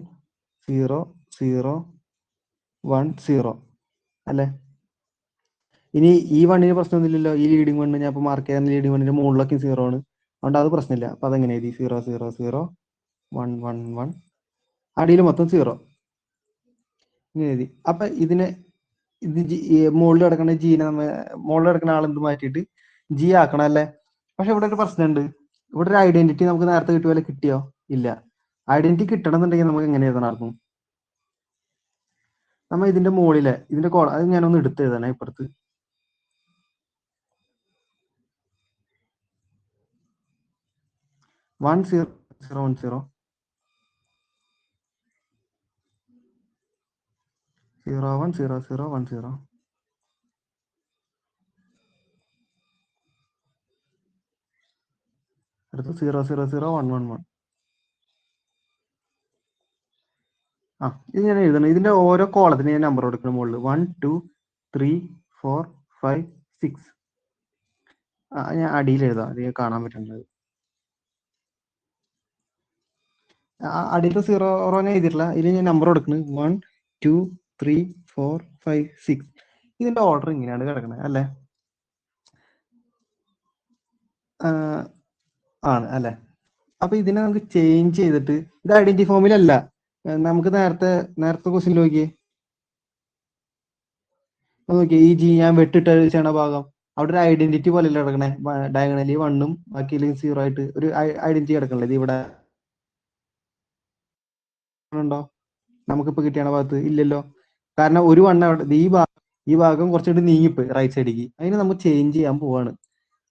0 0 1 0 അല്ലേ? ഇനി ഈ വണ്ണിന് പ്രശ്നമൊന്നുമില്ലല്ലോ. ഈ ലീഡിങ് വണ്ണ് ഞാൻ ഇപ്പൊ മാർക്ക് ചെയ്യാൻ ലീഡിങ് വണ്ണിന്റെ മുകളിലൊക്കെ 0 ആണ്. അതുകൊണ്ട് അത് പ്രശ്നമില്ല. അപ്പൊ അതെങ്ങനെ എഴുതി? 0 0 0 1 1 1. അടിയിൽ മൊത്തം 0 ഇങ്ങനെ എഴുതി. അപ്പൊ ഇതിനെ മുകളിൽ കിടക്കുന്ന ജീനെ മുകളിൽ കിടക്കുന്ന ആളെന്ത് മാറ്റിയിട്ട് ജി ആക്കണം അല്ലേ? പക്ഷെ ഇവിടെ ഒരു പ്രശ്നമുണ്ട്. ഇവിടെ ഒരു ഐഡന്റിറ്റി നമുക്ക് നേരത്തെ കിട്ടിയ പോലെ കിട്ടിയോ? ഇല്ല. ഐഡന്റിറ്റി കിട്ടണം എന്നുണ്ടെങ്കിൽ നമുക്ക് എങ്ങനെ എഴുതണമായിരുന്നു? നമ്മൾ ഇതിന്റെ മുകളിലെ ഇതിന്റെ അത് ഞാനൊന്ന് എടുത്ത് എഴുതണേ ഇപ്പുറത്ത്. 1 0 0 1 0 0 1 0 0 1 0. അടുത്ത് 0 0 0 1 1 1. ഇത് ഞാൻ എഴുതണം. ഇതിന്റെ ഓരോ കോളത്തിന് ഞാൻ നമ്പർ കൊടുക്കണം മുകളിൽ 1 2 3 4 5 6. ഞാൻ അടിയിൽ എഴുതാം, അത് കാണാൻ പറ്റുന്നത്. അടിയിലത്തെ 0 ഞാൻ എഴുതിയിട്ടില്ല, ഇതിൽ ഞാൻ നമ്പർ കൊടുക്കുന്നത് 1 2 3 4 5 6. ഇതിന്റെ ഓർഡർ ഇങ്ങനെയാണ് കിടക്കുന്നത് അല്ലേ? ആണ് അല്ലേ? അപ്പൊ ഇതിനെ നമുക്ക് ചേഞ്ച് ചെയ്തിട്ട്, ഇത് ഐഡന്റി ഫോമിലല്ല. നമുക്ക് നേരത്തെ ക്വസ്റ്റ്യൻ നോക്കിയേ, ഈ ജി ഞാൻ വെട്ടിട്ട് ചെയ്യണ ഭാഗം അവിടെ ഒരു ഐഡന്റിറ്റി പോലെ അല്ലേ കിടക്കണേ? ഡയഗണലി 1ഉം ബാക്കി 0 ആയിട്ട് ഒരു ഐഡന്റിറ്റി കിടക്കണല്ലേ? ഇത് ഇവിടെ ഉണ്ടോ? നമുക്കിപ്പോ കിട്ടിയ ഭാഗത്ത് ഇല്ലല്ലോ. കാരണം ഒരു 1 അവിടെ, ഈ ഭാഗം കുറച്ചുകൂടി നീങ്ങിപ്പോയി റൈറ്റ് സൈഡിലേക്ക്. അതിന് നമ്മൾ ചേഞ്ച് ചെയ്യാൻ പോവാണ്.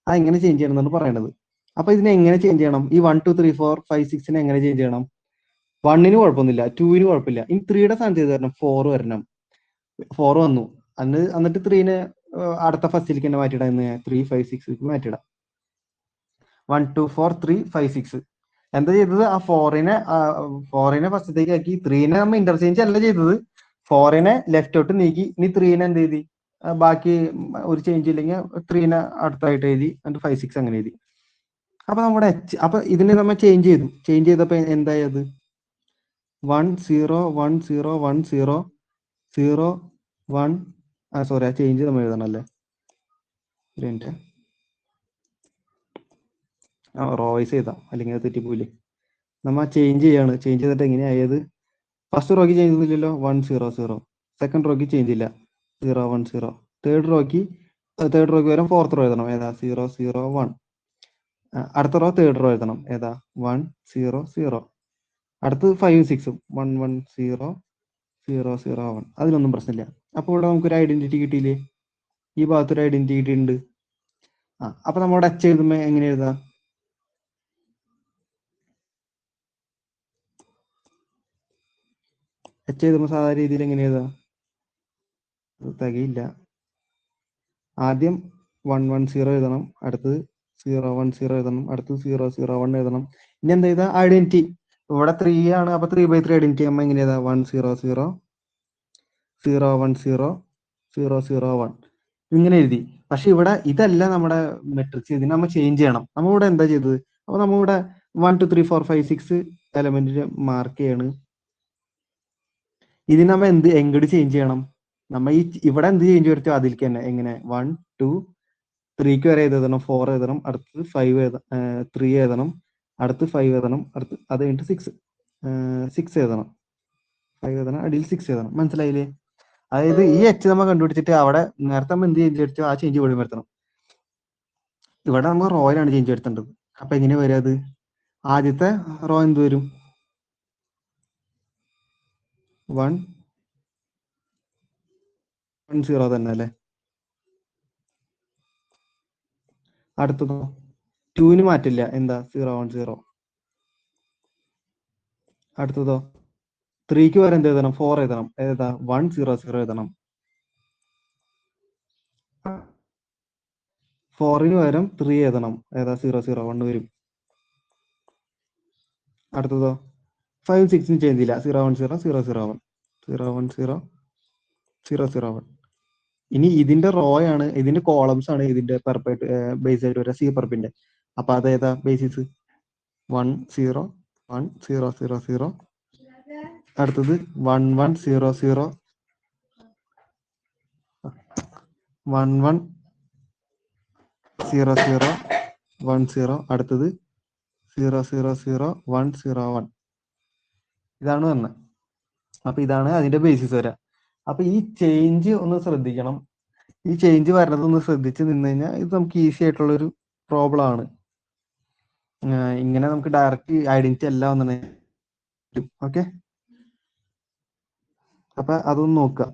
എങ്ങനെ ചേഞ്ച് ചെയ്യണം എന്നാണ് പറയണത്. അപ്പൊ ഇതിനെ എങ്ങനെ ചേഞ്ച് ചെയ്യണം? ഈ 1 2 3 4 5 6 എങ്ങനെ ചേഞ്ച് ചെയ്യണം? 1ന് കുഴപ്പമൊന്നുമില്ല, 2ന് കുഴപ്പമില്ല. ഇനി 3യുടെ സ്ഥാനത്ത് ചെയ്ത് തരണം, 4 വരണം. 4 വന്നു. എന്നിട്ട് 3നെ അടുത്ത ഫസ്റ്റിലേക്ക് തന്നെ മാറ്റിയിടാം. 3 5 6 മാറ്റിയിടാം. 1 2 4 3 5 6. എന്താ ചെയ്തത്? ആ 4നെ ഫസ്റ്റത്തേക്ക് ആക്കി. 3നെ നമ്മൾ ഇന്റർചേഞ്ച് അല്ല ചെയ്തത്, 4നെ ലെഫ്റ്റോട്ട് നീക്കി. ഇനി 3നെ എന്ത് ചെയ്തി? ബാക്കി ഒരു ചേഞ്ച് ഇല്ലെങ്കിൽ 3നെ അടുത്തായിട്ട് എഴുതി, എന്നിട്ട് 5 6 അങ്ങനെ എഴുതി. അപ്പൊ നമ്മുടെ അപ്പൊ ഇതിനെ നമ്മൾ ചേഞ്ച് ചെയ്തു. ചേഞ്ച് ചെയ്തപ്പോ എന്തായത്? 1 0 1 0 1 0 0 1. സോറി, ആ ചേഞ്ച് നമ്മൾ എഴുതണം അല്ലേ? റോയ്സ് ചെയ്താം, അല്ലെങ്കിൽ അത് തെറ്റിപ്പോയില്ലേ? നമ്മൾ ചേഞ്ച് ചെയ്യാണ്. ചേഞ്ച് ചെയ്തിട്ട് എങ്ങനെയായത്? ഫസ്റ്റ് റോക്ക് ചേഞ്ച് ഒന്നുമില്ലല്ലോ, 1 0 0. സെക്കൻഡ് റോക്ക് ചേഞ്ച് ഇല്ല, 0 1 0. തേർഡ് റോക്ക് വരും, ഫോർത്ത് റോ എഴുതണം, ഏതാ? 0 0 1. അടുത്ത റോ തേർഡ് റോ എഴുതണം, ഏതാ? 1 0 0. അടുത്ത് 5 6 1 1 0 0 0 1. അതിനൊന്നും പ്രശ്നമില്ല. അപ്പോൾ ഇവിടെ നമുക്കൊരു ഐഡന്റിറ്റി കിട്ടിയില്ലേ? ഈ ഭാഗത്തൊരു ഐഡന്റിറ്റി കിട്ടിയിട്ടുണ്ട്. അപ്പൊ നമ്മുടെ H എഴുതുമ്പോ എങ്ങനെ എഴുതാം? H എഴുതുമ്പോൾ സാധാരണ രീതിയിൽ എങ്ങനെ എഴുതാം? തികയില്ല. ആദ്യം 1 1 0 എഴുതണം, അടുത്ത് 0 1 0 എഴുതണം, അടുത്ത് 0 0 1 എഴുതണം. ഇനി എന്താ ചെയ്താ? ഐഡന്റിറ്റി ഇവിടെ 3 ആണ്. അപ്പൊ 3/3 ഐഡന്റിറ്റി നമ്മൾ എങ്ങനെ എഴുതാ? 1 0 0 0 1 0 0 0 1 ഇങ്ങനെ എഴുതി. പക്ഷെ ഇവിടെ ഇതല്ല നമ്മുടെ മെട്രിക്സ്. ഇതിനെ നമ്മൾ ചേഞ്ച് ചെയ്യണം. നമ്മളിവിടെ എന്താ ചെയ്തത്? അപ്പൊ നമ്മളിവിടെ 1 2 3 4 5 6 എലമെന്റിന് മാർക്ക് ചെയ്യാണ്. ഇതിന് നമ്മൾ എങ്ങോട്ട് ചേഞ്ച് ചെയ്യണം? നമ്മൾ ഇവിടെ എന്ത് ചേഞ്ച് വരുത്തോ അതിലേക്ക് തന്നെ. എങ്ങനെ? 1 2 3ക്ക് വരെ എഴുതണം, 4 എഴുതണം, അടുത്ത് 3 എഴുതണം, അടുത്ത് 5 എഴുതണം, അടുത്ത് അത് കഴിഞ്ഞിട്ട് 6 എഴുതണം, 5 എഴുതണം, അടിയിൽ 6 എഴുതണം. മനസ്സിലായില്ലേ? അതായത് ഈ H നമ്മൾ കണ്ടുപിടിച്ചിട്ട് അവിടെ നേരത്തെ നമ്മൾ എന്ത് ചേഞ്ച് വരുത്തോ ആ ചേഞ്ച് ഇവിടെ വരുത്തണം. ഇവിടെ നമ്മൾ റോയിലാണ് ചേഞ്ച് വരുത്തേണ്ടത്. അപ്പൊ എങ്ങനെ വരും അത്? ആദ്യത്തെ റോ എന്ത് വരും? 1 1 0 തന്നെ അല്ലേ? അടുത്തതോ 2ന് മാറ്റില്ല, എന്താ? 0 1 0. അടുത്തതോ 3ക്ക് വരെ എന്ത് എഴുതണം? 4 എഴുതണം, ഏതാ? 1 0 0 എഴുതണം. 4ന് പകരം 3 എഴുതണം, ഏതാ? 0 0 1 വരും. അടുത്തതോ 5 6ന് ചെയ്തില്ല, 0 1 0 0 0 1 0 1 0 0 0 1. ഇനി ഇതിന്റെ റോ ആണ്, ഇതിന്റെ കോളംസ് ആണ് ഇതിന്റെ ബേസ് ആയിട്ട് വരിക, സി പെർപ്പിന്റെ. അപ്പൊ അതേതാ ബേസിസ്? 1 0 1 0 0 0. അടുത്തത് 1 1 0 0 1 1 0 0 1 0. അടുത്തത് 0 0 0 1 0 1. ഇതാണ് വന്നത്. അപ്പൊ ഇതാണ് അതിന്റെ ബേസിസ് വരിക. അപ്പൊ ഈ ചേഞ്ച് ഒന്ന് ശ്രദ്ധിക്കണം. ഈ ചേഞ്ച് വരുന്നത് ഒന്ന് ശ്രദ്ധിച്ച് നിന്ന് കഴിഞ്ഞാൽ ഇത് നമുക്ക് ഈസി ആയിട്ടുള്ള ഒരു പ്രോബ്ലം ആണ്. ഇങ്ങനെ നമുക്ക് ഡയറക്റ്റ് ഐഡന്റിറ്റി എല്ലാം വന്നെ. ഓക്കെ, അപ്പൊ അതൊന്ന് നോക്കാം.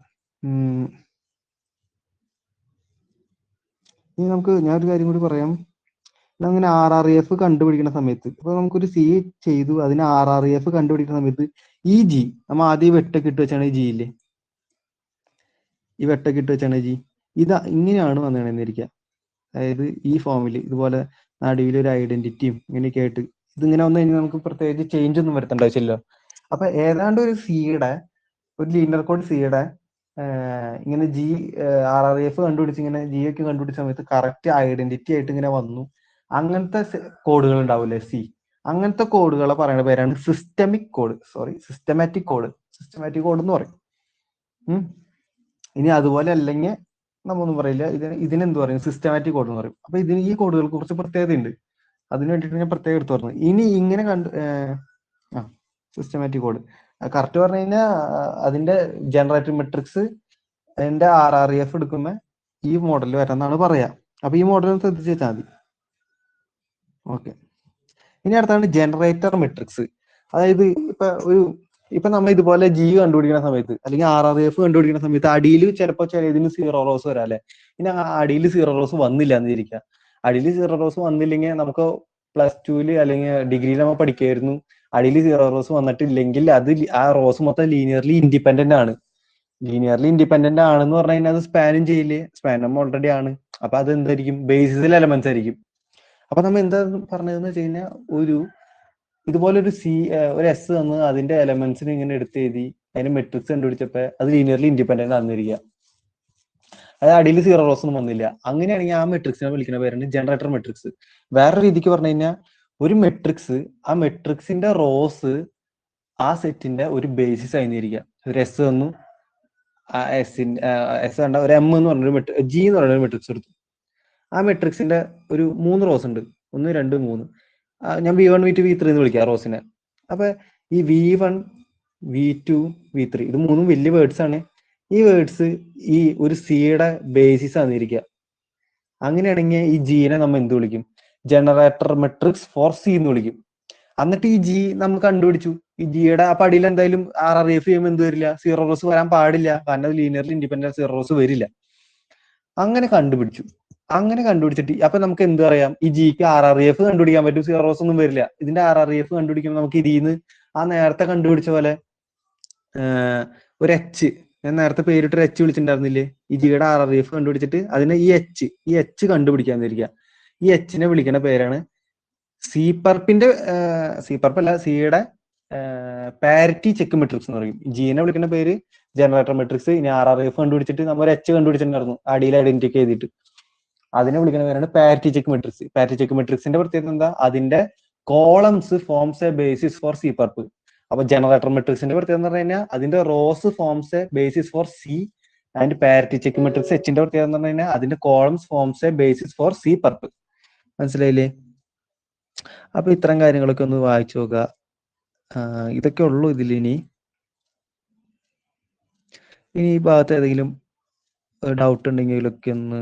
ഇനി ഞാനൊരു കാര്യം കൂടി പറയാം. അങ്ങനെ RREF കണ്ടുപിടിക്കുന്ന സമയത്ത്, ഇപ്പൊ നമുക്കൊരു സി ചെയ്തു, അതിന് RREF കണ്ടുപിടിക്കുന്ന സമയത്ത് ഈ ജി നമ്മൾ ആദ്യം വെട്ടൊക്കെ ഇട്ട് വെച്ചാണ് ഈ ജി ഇല്ലേ, ഈ വെട്ടൊക്കെ ഇട്ട് വെച്ചാണ് ജി. ഇങ്ങനെയാണ് വന്നേന്നിരിക്കുക. അതായത് ഈ ഫോമിൽ ഇതുപോലെ നടുവിൽ ഒരു ഐഡന്റിറ്റിയും ഇങ്ങനെയൊക്കെ ആയിട്ട് ഇതിങ്ങനെ വന്നു കഴിഞ്ഞാൽ നമുക്ക് പ്രത്യേകിച്ച് ചേഞ്ച് ഒന്നും വരുത്തേണ്ട ആവശ്യമില്ല. അപ്പൊ ഏതാണ്ട് ഒരു സിയുടെ ഒരു ലീനിയർ കോഡ് സിയുടെ ഇങ്ങനെ ജി RRF കണ്ടുപിടിച്ച് ഇങ്ങനെ ജി ഒക്കെ കണ്ടുപിടിച്ച സമയത്ത് കറക്റ്റ് ഐഡന്റിറ്റി ആയിട്ട് ഇങ്ങനെ വന്നു. അങ്ങനത്തെ കോഡുകൾ ഉണ്ടാവില്ലേ സി, അങ്ങനത്തെ കോഡുകളെ പറയുന്ന പേരാണ് സിസ്റ്റമിക് കോഡ്, സിസ്റ്റമാറ്റിക് കോഡ് എന്ന് പറയും. ഇനി അതുപോലെ അല്ലെങ്കിൽ നമ്മൊന്നും പറയില്ല, ഇതിനെന്ത് പറയും, സിസ്റ്റമാറ്റിക് കോഡ് എന്ന് പറയും. അപ്പൊ ഇതിന് ഈ കോഡുകൾക്ക് കുറച്ച് പ്രത്യേകത ഉണ്ട്, അതിന് വേണ്ടിയിട്ട് ഞാൻ പ്രത്യേകം എടുത്തു പറഞ്ഞു. ഇനി ഇങ്ങനെ സിസ്റ്റമാറ്റിക് കോഡ് കറക്റ്റ് പറഞ്ഞു കഴിഞ്ഞാൽ അതിന്റെ ജനറേറ്റർ മെട്രിക്സ് അതിന്റെ RRF എടുക്കുമ്പോ ഈ മോഡൽ വരാന്നാണ് പറയാ. അപ്പൊ ഈ മോഡൽ ശ്രദ്ധിച്ച് വെച്ചാൽ മതി. ഓക്കെ, ഇനി അടുത്താണ് ജനറേറ്റർ മെട്രിക്സ്. അതായത് ഇപ്പൊ നമ്മൾ ഇതുപോലെ ജി കണ്ടുപിടിക്കുന്ന സമയത്ത് അല്ലെങ്കിൽ RRF കണ്ടുപിടിക്കുന്ന സമയത്ത് അടിയിൽ ചിലപ്പോൾ ചിലതിന് 0 റോസ് വരാം അല്ലെ. ഇനി അടിയിൽ 0 റോസ് വന്നില്ല എന്നിരിക്കുക. അടിയിൽ 0 റോസ് വന്നില്ലെങ്കിൽ നമുക്ക് +2 അല്ലെങ്കിൽ ഡിഗ്രിയിൽ നമ്മൾ പഠിക്കായിരുന്നു, അടിയിൽ 0 റോസ് വന്നിട്ടില്ലെങ്കിൽ അത് ആ റോസ് മൊത്തം ലീനിയർലി ഇൻഡിപെൻഡന്റ് ആണ്. ലീനിയർലി ഇൻഡിപെൻഡന്റ് ആണെന്ന് പറഞ്ഞു കഴിഞ്ഞാൽ അത് സ്പാനും ചെയ്യില്ലേ, സ്പാനും ഓൾറെഡി ആണ്. അപ്പൊ അത് എന്തായിരിക്കും, ബേസിസിൽ എലമെന്റ്സ് ആയിരിക്കും. അപ്പൊ നമ്മൾ എന്താ പറഞ്ഞതെന്ന് വെച്ച് കഴിഞ്ഞാൽ ഇതുപോലെ ഒരു എസ് തന്ന് അതിന്റെ എലമെന്റ്സിന് ഇങ്ങനെ എടുത്ത് എഴുതി അതിന് മെട്രിക്സ് കണ്ടുപിടിച്ചപ്പോ അത് ലീനിയർലി ഇൻഡിപെൻഡന്റ് ആണെന്നിരിക്കുക. അത് അടിയിൽ 0 റോസ് ഒന്നും വന്നില്ല. അങ്ങനെയാണെങ്കിൽ ആ മെട്രിക്സിനെ വിളിക്കുന്ന പേരാണ് ജനറേറ്റർ മെട്രിക്സ്. വേറെ രീതിക്ക് പറഞ്ഞു കഴിഞ്ഞാൽ ഒരു മെട്രിക്സ്, ആ മെട്രിക്സിന്റെ റോസ് ആ സെറ്റിന്റെ ഒരു ബേസിസ് ആയിരിക്കുക. ഒരു എസ് തന്നു, ആ എസ് കണ്ട ഒരു എം എന്ന് പറഞ്ഞൊരു ജി എന്ന് പറഞ്ഞൊരു മെട്രിക്സ് എടുത്തു. ആ മെട്രിക്സിന്റെ ഒരു 3 റോസ് ഉണ്ട്, 1 2 3. ഞാൻ V1 V2 V3 എന്ന് വിളിക്കാം റോസിനെ. അപ്പൊ ഈ V1 V2 V3 ഇത് 3 വലിയ വേർഡ്സ് ആണ്. ഈ വേർഡ്സ് ഈ ഒരു സിയുടെ ബേസിസ് ആയിരിക്കുക. അങ്ങനെയാണെങ്കിൽ ഈ ജീനെ നമ്മൾ എന്ത് വിളിക്കും, ജനറേറ്റർ മെട്രിക്സ് ഫോർ സി എന്ന് വിളിക്കും. എന്നിട്ട് ഈ ജി നമ്മൾ കണ്ടുപിടിച്ചു, ഈ ജിയുടെ ആ പടിയിൽ എന്തായാലും RRF ചെയ്യുമ്പോൾ എന്ത് വരില്ല, 0 റോസ് വരാൻ പാടില്ല, കാരണം അത് ലീനിയർലി ഇൻഡിപെൻഡന്റ് 0 റോസ് വരില്ല. അങ്ങനെ കണ്ടുപിടിച്ചിട്ട് അപ്പൊ നമുക്ക് എന്ത് പറയാം, ഈ ജിക്ക് RRF കണ്ടുപിടിക്കാൻ പറ്റും, 0 റോസ് ഒന്നും വരില്ല. ഇതിന്റെ RRF കണ്ടുപിടിക്കുമ്പോൾ നമുക്ക് ഇതിന്ന് ആ നേരത്തെ കണ്ടുപിടിച്ച പോലെ ഒരു എച്ച്, ഞാൻ നേരത്തെ പേരിട്ടൊരു എച്ച് വിളിച്ചിട്ടുണ്ടായിരുന്നില്ലേ, ഈ ജിയുടെ RRF കണ്ടുപിടിച്ചിട്ട് അതിനെ ഈ എച്ച് കണ്ടുപിടിക്കാൻ ഇരിക്കുക. ഈ എച്ചിനെ വിളിക്കുന്ന പേരാണ് സിപർപ്പിന്റെ സിപർപ്പല്ല സിയുടെ പാരിറ്റി ചെക്ക് മെട്രിക്സ് എന്ന് പറയും. ജിനെ വിളിക്കുന്ന പേര് ജനറേറ്റർ മെട്രിക്സ്. ഇനി RRF കണ്ടുപിടിച്ചിട്ട് നമ്മൾ ഒരു എച്ച് കണ്ടുപിടിച്ചിട്ടുണ്ടായിരുന്നു അടിയിൽ ഐഡന്റിഫൈ ചെയ്തിട്ട്, അതിനെ വിളിക്കുന്ന പേരാണ് parity check matrix. Parity check മെട്രിക്സിന്റെ പ്രത്യേകത എന്താ, അതിന്റെ columns forms a basis for C perp. അപ്പൊ ജനറേറ്റർ മെട്രിക്സിന്റെ പ്രത്യേകത എന്ന് പറഞ്ഞു കഴിഞ്ഞാൽ അതിന്റെ rows forms a basis for C and parity check matrix എച്ചിന്റെ പ്രത്യേകത എന്ന് പറഞ്ഞു കഴിഞ്ഞാൽ അതിന്റെ columns forms a basis for C perp. മനസ്സിലായില്ലേ? അപ്പൊ ഇത്തരം കാര്യങ്ങളൊക്കെ ഒന്ന് വായിച്ചു നോക്കുക. ഇതൊക്കെ ഉള്ളൂ ഇതിൽ. ഇനി ഈ ഭാഗത്ത് ഏതെങ്കിലും ഡൗട്ട് ഉണ്ടെങ്കിലൊക്കെ ഒന്ന്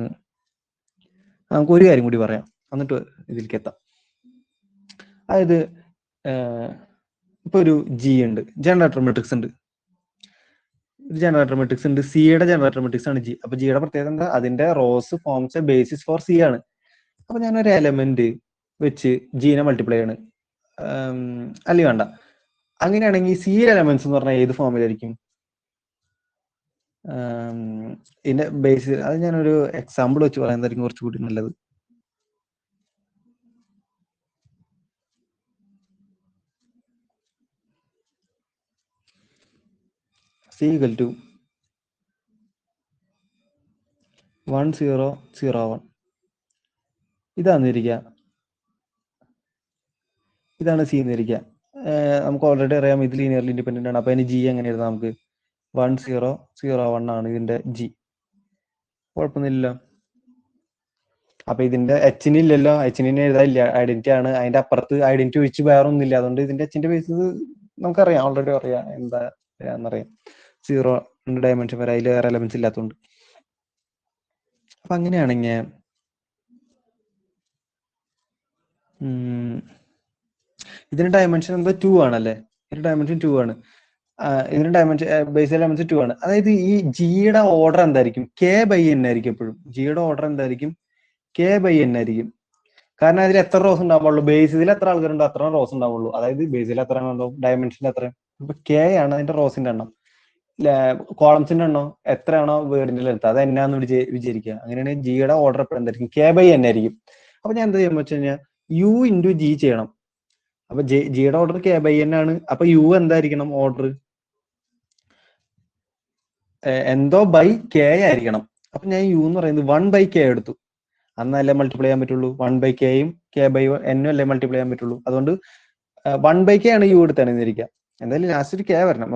നമുക്ക് ഒരു കാര്യം കൂടി പറയാം, എന്നിട്ട് ഇതിലേക്ക് എത്താം. അതായത് ഇപ്പൊ ഒരു ജി ഉണ്ട്, ജനറേറ്റർ മെട്രിക്സ് ഉണ്ട്, സിയുടെ ജനറേറ്റർ മെട്രിക്സ് ആണ് ജി. അപ്പൊ ജിയുടെ പ്രത്യേകത എന്താ, അതിന്റെ rows forms a basis for C ആണ്. അപ്പൊ ഞാനൊരു എലമെന്റ് വെച്ച് ജീനെ മൾട്ടിപ്ലൈ ആണ്, അല്ലെങ്കിൽ വേണ്ട, അങ്ങനെയാണെങ്കിൽ സി എലമെന്റ്സ് എന്ന് പറഞ്ഞാൽ ഏത് ഫോമിലായിരിക്കും? ഇതിന്റെ ബേസ് അത് ഞാനൊരു എക്സാമ്പിൾ വെച്ച് പറയുന്നതായിരിക്കും കുറച്ചുകൂടി നല്ലത്. C = 1 0 0 1 ഇതാന്നിരിക്കുക, ഇതാണ് സി എന്നിരിക്കുക. നമുക്ക് ഓൾറെഡി അറിയാം ഇത് ലീനിയർലി ഇൻഡിപെൻഡന്റ് ആണ്. അപ്പൊ അതിന് ജി എങ്ങനെ എഴുതാം, നമുക്ക് 1 0 0 1 ആണ് ഇതിന്റെ ജി. കുഴപ്പമൊന്നുമില്ലല്ലോ. അപ്പൊ ഇതിന്റെ എച്ചിന് ഇല്ലല്ലോ, എച്ചിനെ എഴുതാനില്ല, ഐഡന്റിറ്റി ആണ്. അതിന്റെ അപ്പുറത്ത് ഐഡന്റിറ്റി ഒഴിച്ച് വേറെ ഒന്നുമില്ല. അതുകൊണ്ട് ഇതിന്റെ എച്ചിന്റെ ബേസിസ് നമുക്കറിയാം, ഓൾറെഡി അറിയാം എന്നറിയാം. 0 ഡയമെൻഷൻ വരെ, അതിൽ വേറെ എലമെന്റ്സ് ഇല്ലാത്തതുകൊണ്ട്. അപ്പൊ അങ്ങനെയാണെങ്കിൽ ഇതിന്റെ ഡയമെൻഷൻ എന്താ, 2 ആണല്ലേ? ഇതിന്റെ ഡയമെൻഷൻ 2 ആണ്. ഇതിന്റെ ഡയമെൻഷൻ ബേസ് എലമെന്റ്സ് 2 ആണ്. അതായത് ഈ ജിയുടെ ഓർഡർ എന്തായിരിക്കും, k/n ആയിരിക്കും എപ്പോഴും. ജിയുടെ ഓർഡർ എന്തായിരിക്കും, k/n ആയിരിക്കും. കാരണം അതിൽ എത്ര റോസ് ഉണ്ടാവുള്ളൂ, ബേസിൽ എത്ര ആൾക്കാരുണ്ടോ അത്ര റോസ് ഉണ്ടാവുള്ളൂ. അതായത് ബേസിൽ എത്ര ഉണ്ടാവും, ഡയമെൻഷൻ എത്ര. ഇപ്പൊ k ആണ് അതിന്റെ റോസിന്റെ എണ്ണം, കോളംസിന്റെ എണ്ണം എത്രയാണോ വേർഡിന്റെ ലെങ്ത് അത് എന്നാന്ന് വിചാരിക്കുക. അങ്ങനെയാണെങ്കിൽ ജിയുടെ ഓർഡർ എപ്പോഴും എന്തായിരിക്കും, k/n ആയിരിക്കും. അപ്പൊ ഞാൻ എന്താ ചെയ്യാൻ വെച്ച് കഴിഞ്ഞാൽ u × g ചെയ്യണം. അപ്പൊ ജിയുടെ ഓർഡർ കെ ബൈ എൻ ആണ്. അപ്പൊ യു എന്തായിരിക്കണം ഓർഡർ? എന്തോ ബൈ കെ ആയിരിക്കണം. അപ്പൊ ഞാൻ യു എന്ന് പറയുന്നത് 1/k എടുത്തു. അന്നല്ലേ മൾട്ടിപ്ലൈ ചെയ്യാൻ പറ്റുള്ളൂ. 1/kയും കെ ബൈ എന്നും അല്ലേ മൾട്ടിപ്ലൈ ചെയ്യാൻ പറ്റുള്ളൂ. അതുകൊണ്ട് 1/k ആണ് യു എടുത്താണെന്നിരിക്കുക. എന്തായാലും ലാസ്റ്റ് ഒരു കെ വരണം,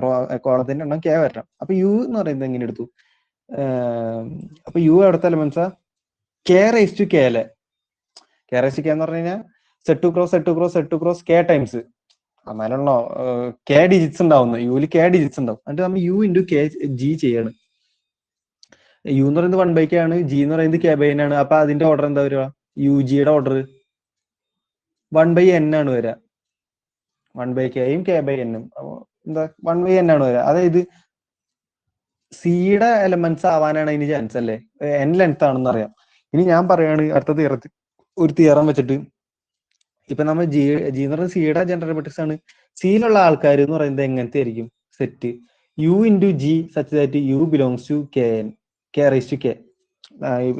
കോളത്തിന്റെ എണ്ണം കെ വരണം. അപ്പൊ യു എന്ന് പറയുന്നത് എങ്ങനെ എടുത്തു? അപ്പൊ യു എവിടുത്തെ എലമെന്റ്സാ? കെ റേസ് ടു കെ അല്ലേ? കെ റേസ് ടു കെ എന്ന് പറഞ്ഞു കഴിഞ്ഞാൽ set two cross set two cross set two cross K times. എന്നാലുണ്ടോ കെ ഡിജിറ്റ്സ് ഉണ്ടാവുന്നത്. യുവിൽ കെ ഡിജിറ്റ്സ് ഉണ്ടാവും. എന്നിട്ട് നമ്മൾ യു ഇൻറ്റു കെ ജി ചെയ്യാണ്. യു എന്ന് പറയുന്നത് 1/k ആണ്, ജി എന്ന് പറയുന്നത് കെ ബൈ എൻ ആണ്. അപ്പൊ അതിന്റെ ഓർഡർ എന്താ വരിക? യു ജിയുടെ ഓർഡർ 1/n ആണ് വരിക. 1/kയും കെ ബൈ എന്നും എന്താ 1/n ആണ് വരിക. അതായത് സിയുടെ എലമെന്റ്സ് ആവാനാണ് അതിന് ചാൻസ് അല്ലേ? എൻ ലെങ്ത് ആണെന്ന് അറിയാം. ഇനി ഞാൻ പറയാണ് അടുത്ത തിയറത്തിൽ ഒരു തിയറം വെച്ചിട്ട്, ഇപ്പൊ നമ്മൾ ജി എന്ന് പറയുന്നത് സിയുടെ ജനറൽ മെട്രിക്സ് ആണ്. സിയിലുള്ള ആൾക്കാർ എന്ന് പറയുന്നത് എങ്ങനത്തെ ആയിരിക്കും? Set U into G such that U belongs to K N, K raise to K.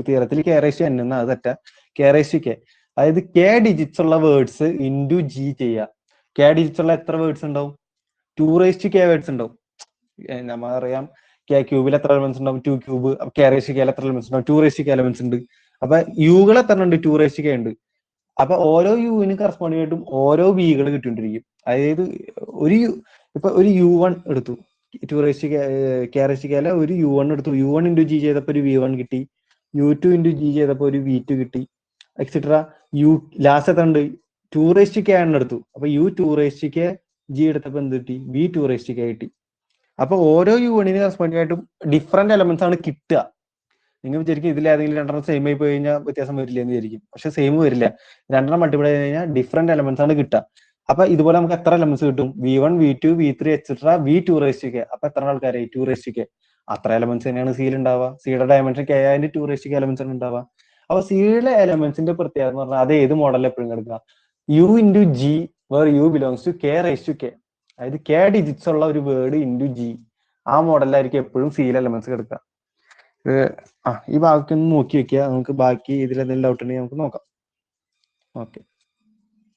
തിയറത്തിൽ കെ റേസ് ടു എൻ എന്ന്, അത് തെറ്റാ. കെ റേസ് ടു കെ, അതായത് കെ ഡിജിറ്റ്സ് ഉള്ള വേർഡ്സ് ഇൻറ്റു ജി ചെയ്യുക. കെ ഡിജിറ്റ്സ് ഉള്ള എത്ര വേർഡ്സ് ഉണ്ടാവും? 2 റേസ് ടു കെ വേർഡ്സ് ഉണ്ടാവും. നമുക്കറിയാം കെ ക്യൂബിൽ എത്ര എലമെന്റ്സ് ഉണ്ടാവും? 2 cube. K raise to K എത്ര എലമെന്റ്സ് ഉണ്ടാവും? 2 റേസ് ടു കെ എലമെന്റ്സ് ഉണ്ട്. അപ്പൊ യുകൾ എത്ര ഉണ്ട്? 2 റേസ് ടു കെ ഉണ്ട്. അപ്പൊ ഓരോ യുവിന് കറസ്പോണ്ടിങ് ആയിട്ടും ഓരോ വികൾ കിട്ടിക്കൊണ്ടിരിക്കും. അതായത് ഒരു ഇപ്പൊ ഒരു U1 എടുത്തു, 2 raise to K raise to K അല്ല, ഒരു U1 എടുത്തു. U1 ഇൻറ്റു ജി ചെയ്തപ്പോ ഒരു V1 കിട്ടി. U2 ഇൻറ്റു ജി ചെയ്തപ്പോ ഒരു V2 കിട്ടി, എക്സെട്ര. ലാസ്റ്റ് എത്ര ഉണ്ട്? 2 റേസ് ടു കെ ആണ് എടുത്തു. അപ്പൊ U 2 raise to K G എടുത്തപ്പോ എന്ത് കിട്ടി? V2 റേസ് ടു കെ കിട്ടി. അപ്പൊ ഓരോ യുണിന് കറസ്പോണ്ടിങ് ആയിട്ടും ഡിഫറെന്റ് എലമെന്റ്സ് ആണ് കിട്ടുക. നിങ്ങൾ വിചാരിക്കും ഇതിൽ ഏതെങ്കിലും രണ്ടെണ്ണം സെയിം ആയി പോയി കഴിഞ്ഞാൽ വ്യത്യാസം വരില്ല എന്ന് വിചാരിക്കും. പക്ഷെ സെയിം വരില്ല. രണ്ടെണ്ണം മൾട്ടിപ്ലൈ ചെയ്ത് കഴിഞ്ഞാൽ ഡിഫറെന്റ് എലമെന്റ്സ് ആണ് കിട്ടുക. അപ്പൊ ഇതുപോലെ നമുക്ക് എത്ര എലമെന്റ്സ് കിട്ടും? V1 V2 V3 etcetera V2 raise to K. അപ്പൊ എത്ര ആൾക്കാരായി? 2 റേസ് ടു കെ. അത്ര എലമെന്റ്സ് തന്നെയാണ് സിയിൽ ഉണ്ടാവുക. സിയുടെ ഡയമെൻഷൻ കെ ആയതിന്റെ 2 റേസ് ടു കെ എലമെന്റ്സ് ആണ് ഉണ്ടാവുക. അപ്പൊ സിയിലെ എലമെന്റ്സിന്റെ പ്രത്യേകത എന്ന് പറഞ്ഞാൽ അത് ഏത് മോഡലിൽ എപ്പോഴും കിടക്കുക? U into G where U belongs to K raise to K. അതായത് കെ ഡിജിറ്റ്സ് ഉള്ള ഒരു വേർഡ് ഇൻറ്റു ജി, ആ മോഡലിലായിരിക്കും എപ്പോഴും സിയിലെ എലമെന്റ്സ് കിടക്കുക. ഈ ഭാഗത്ത് ഒന്ന് നോക്കി വെക്കുക. നമുക്ക് ബാക്കി ഇതിൽ എന്തെങ്കിലും ഡൗട്ട് ഉണ്ടെങ്കിൽ നമുക്ക് നോക്കാം. ഓക്കെ.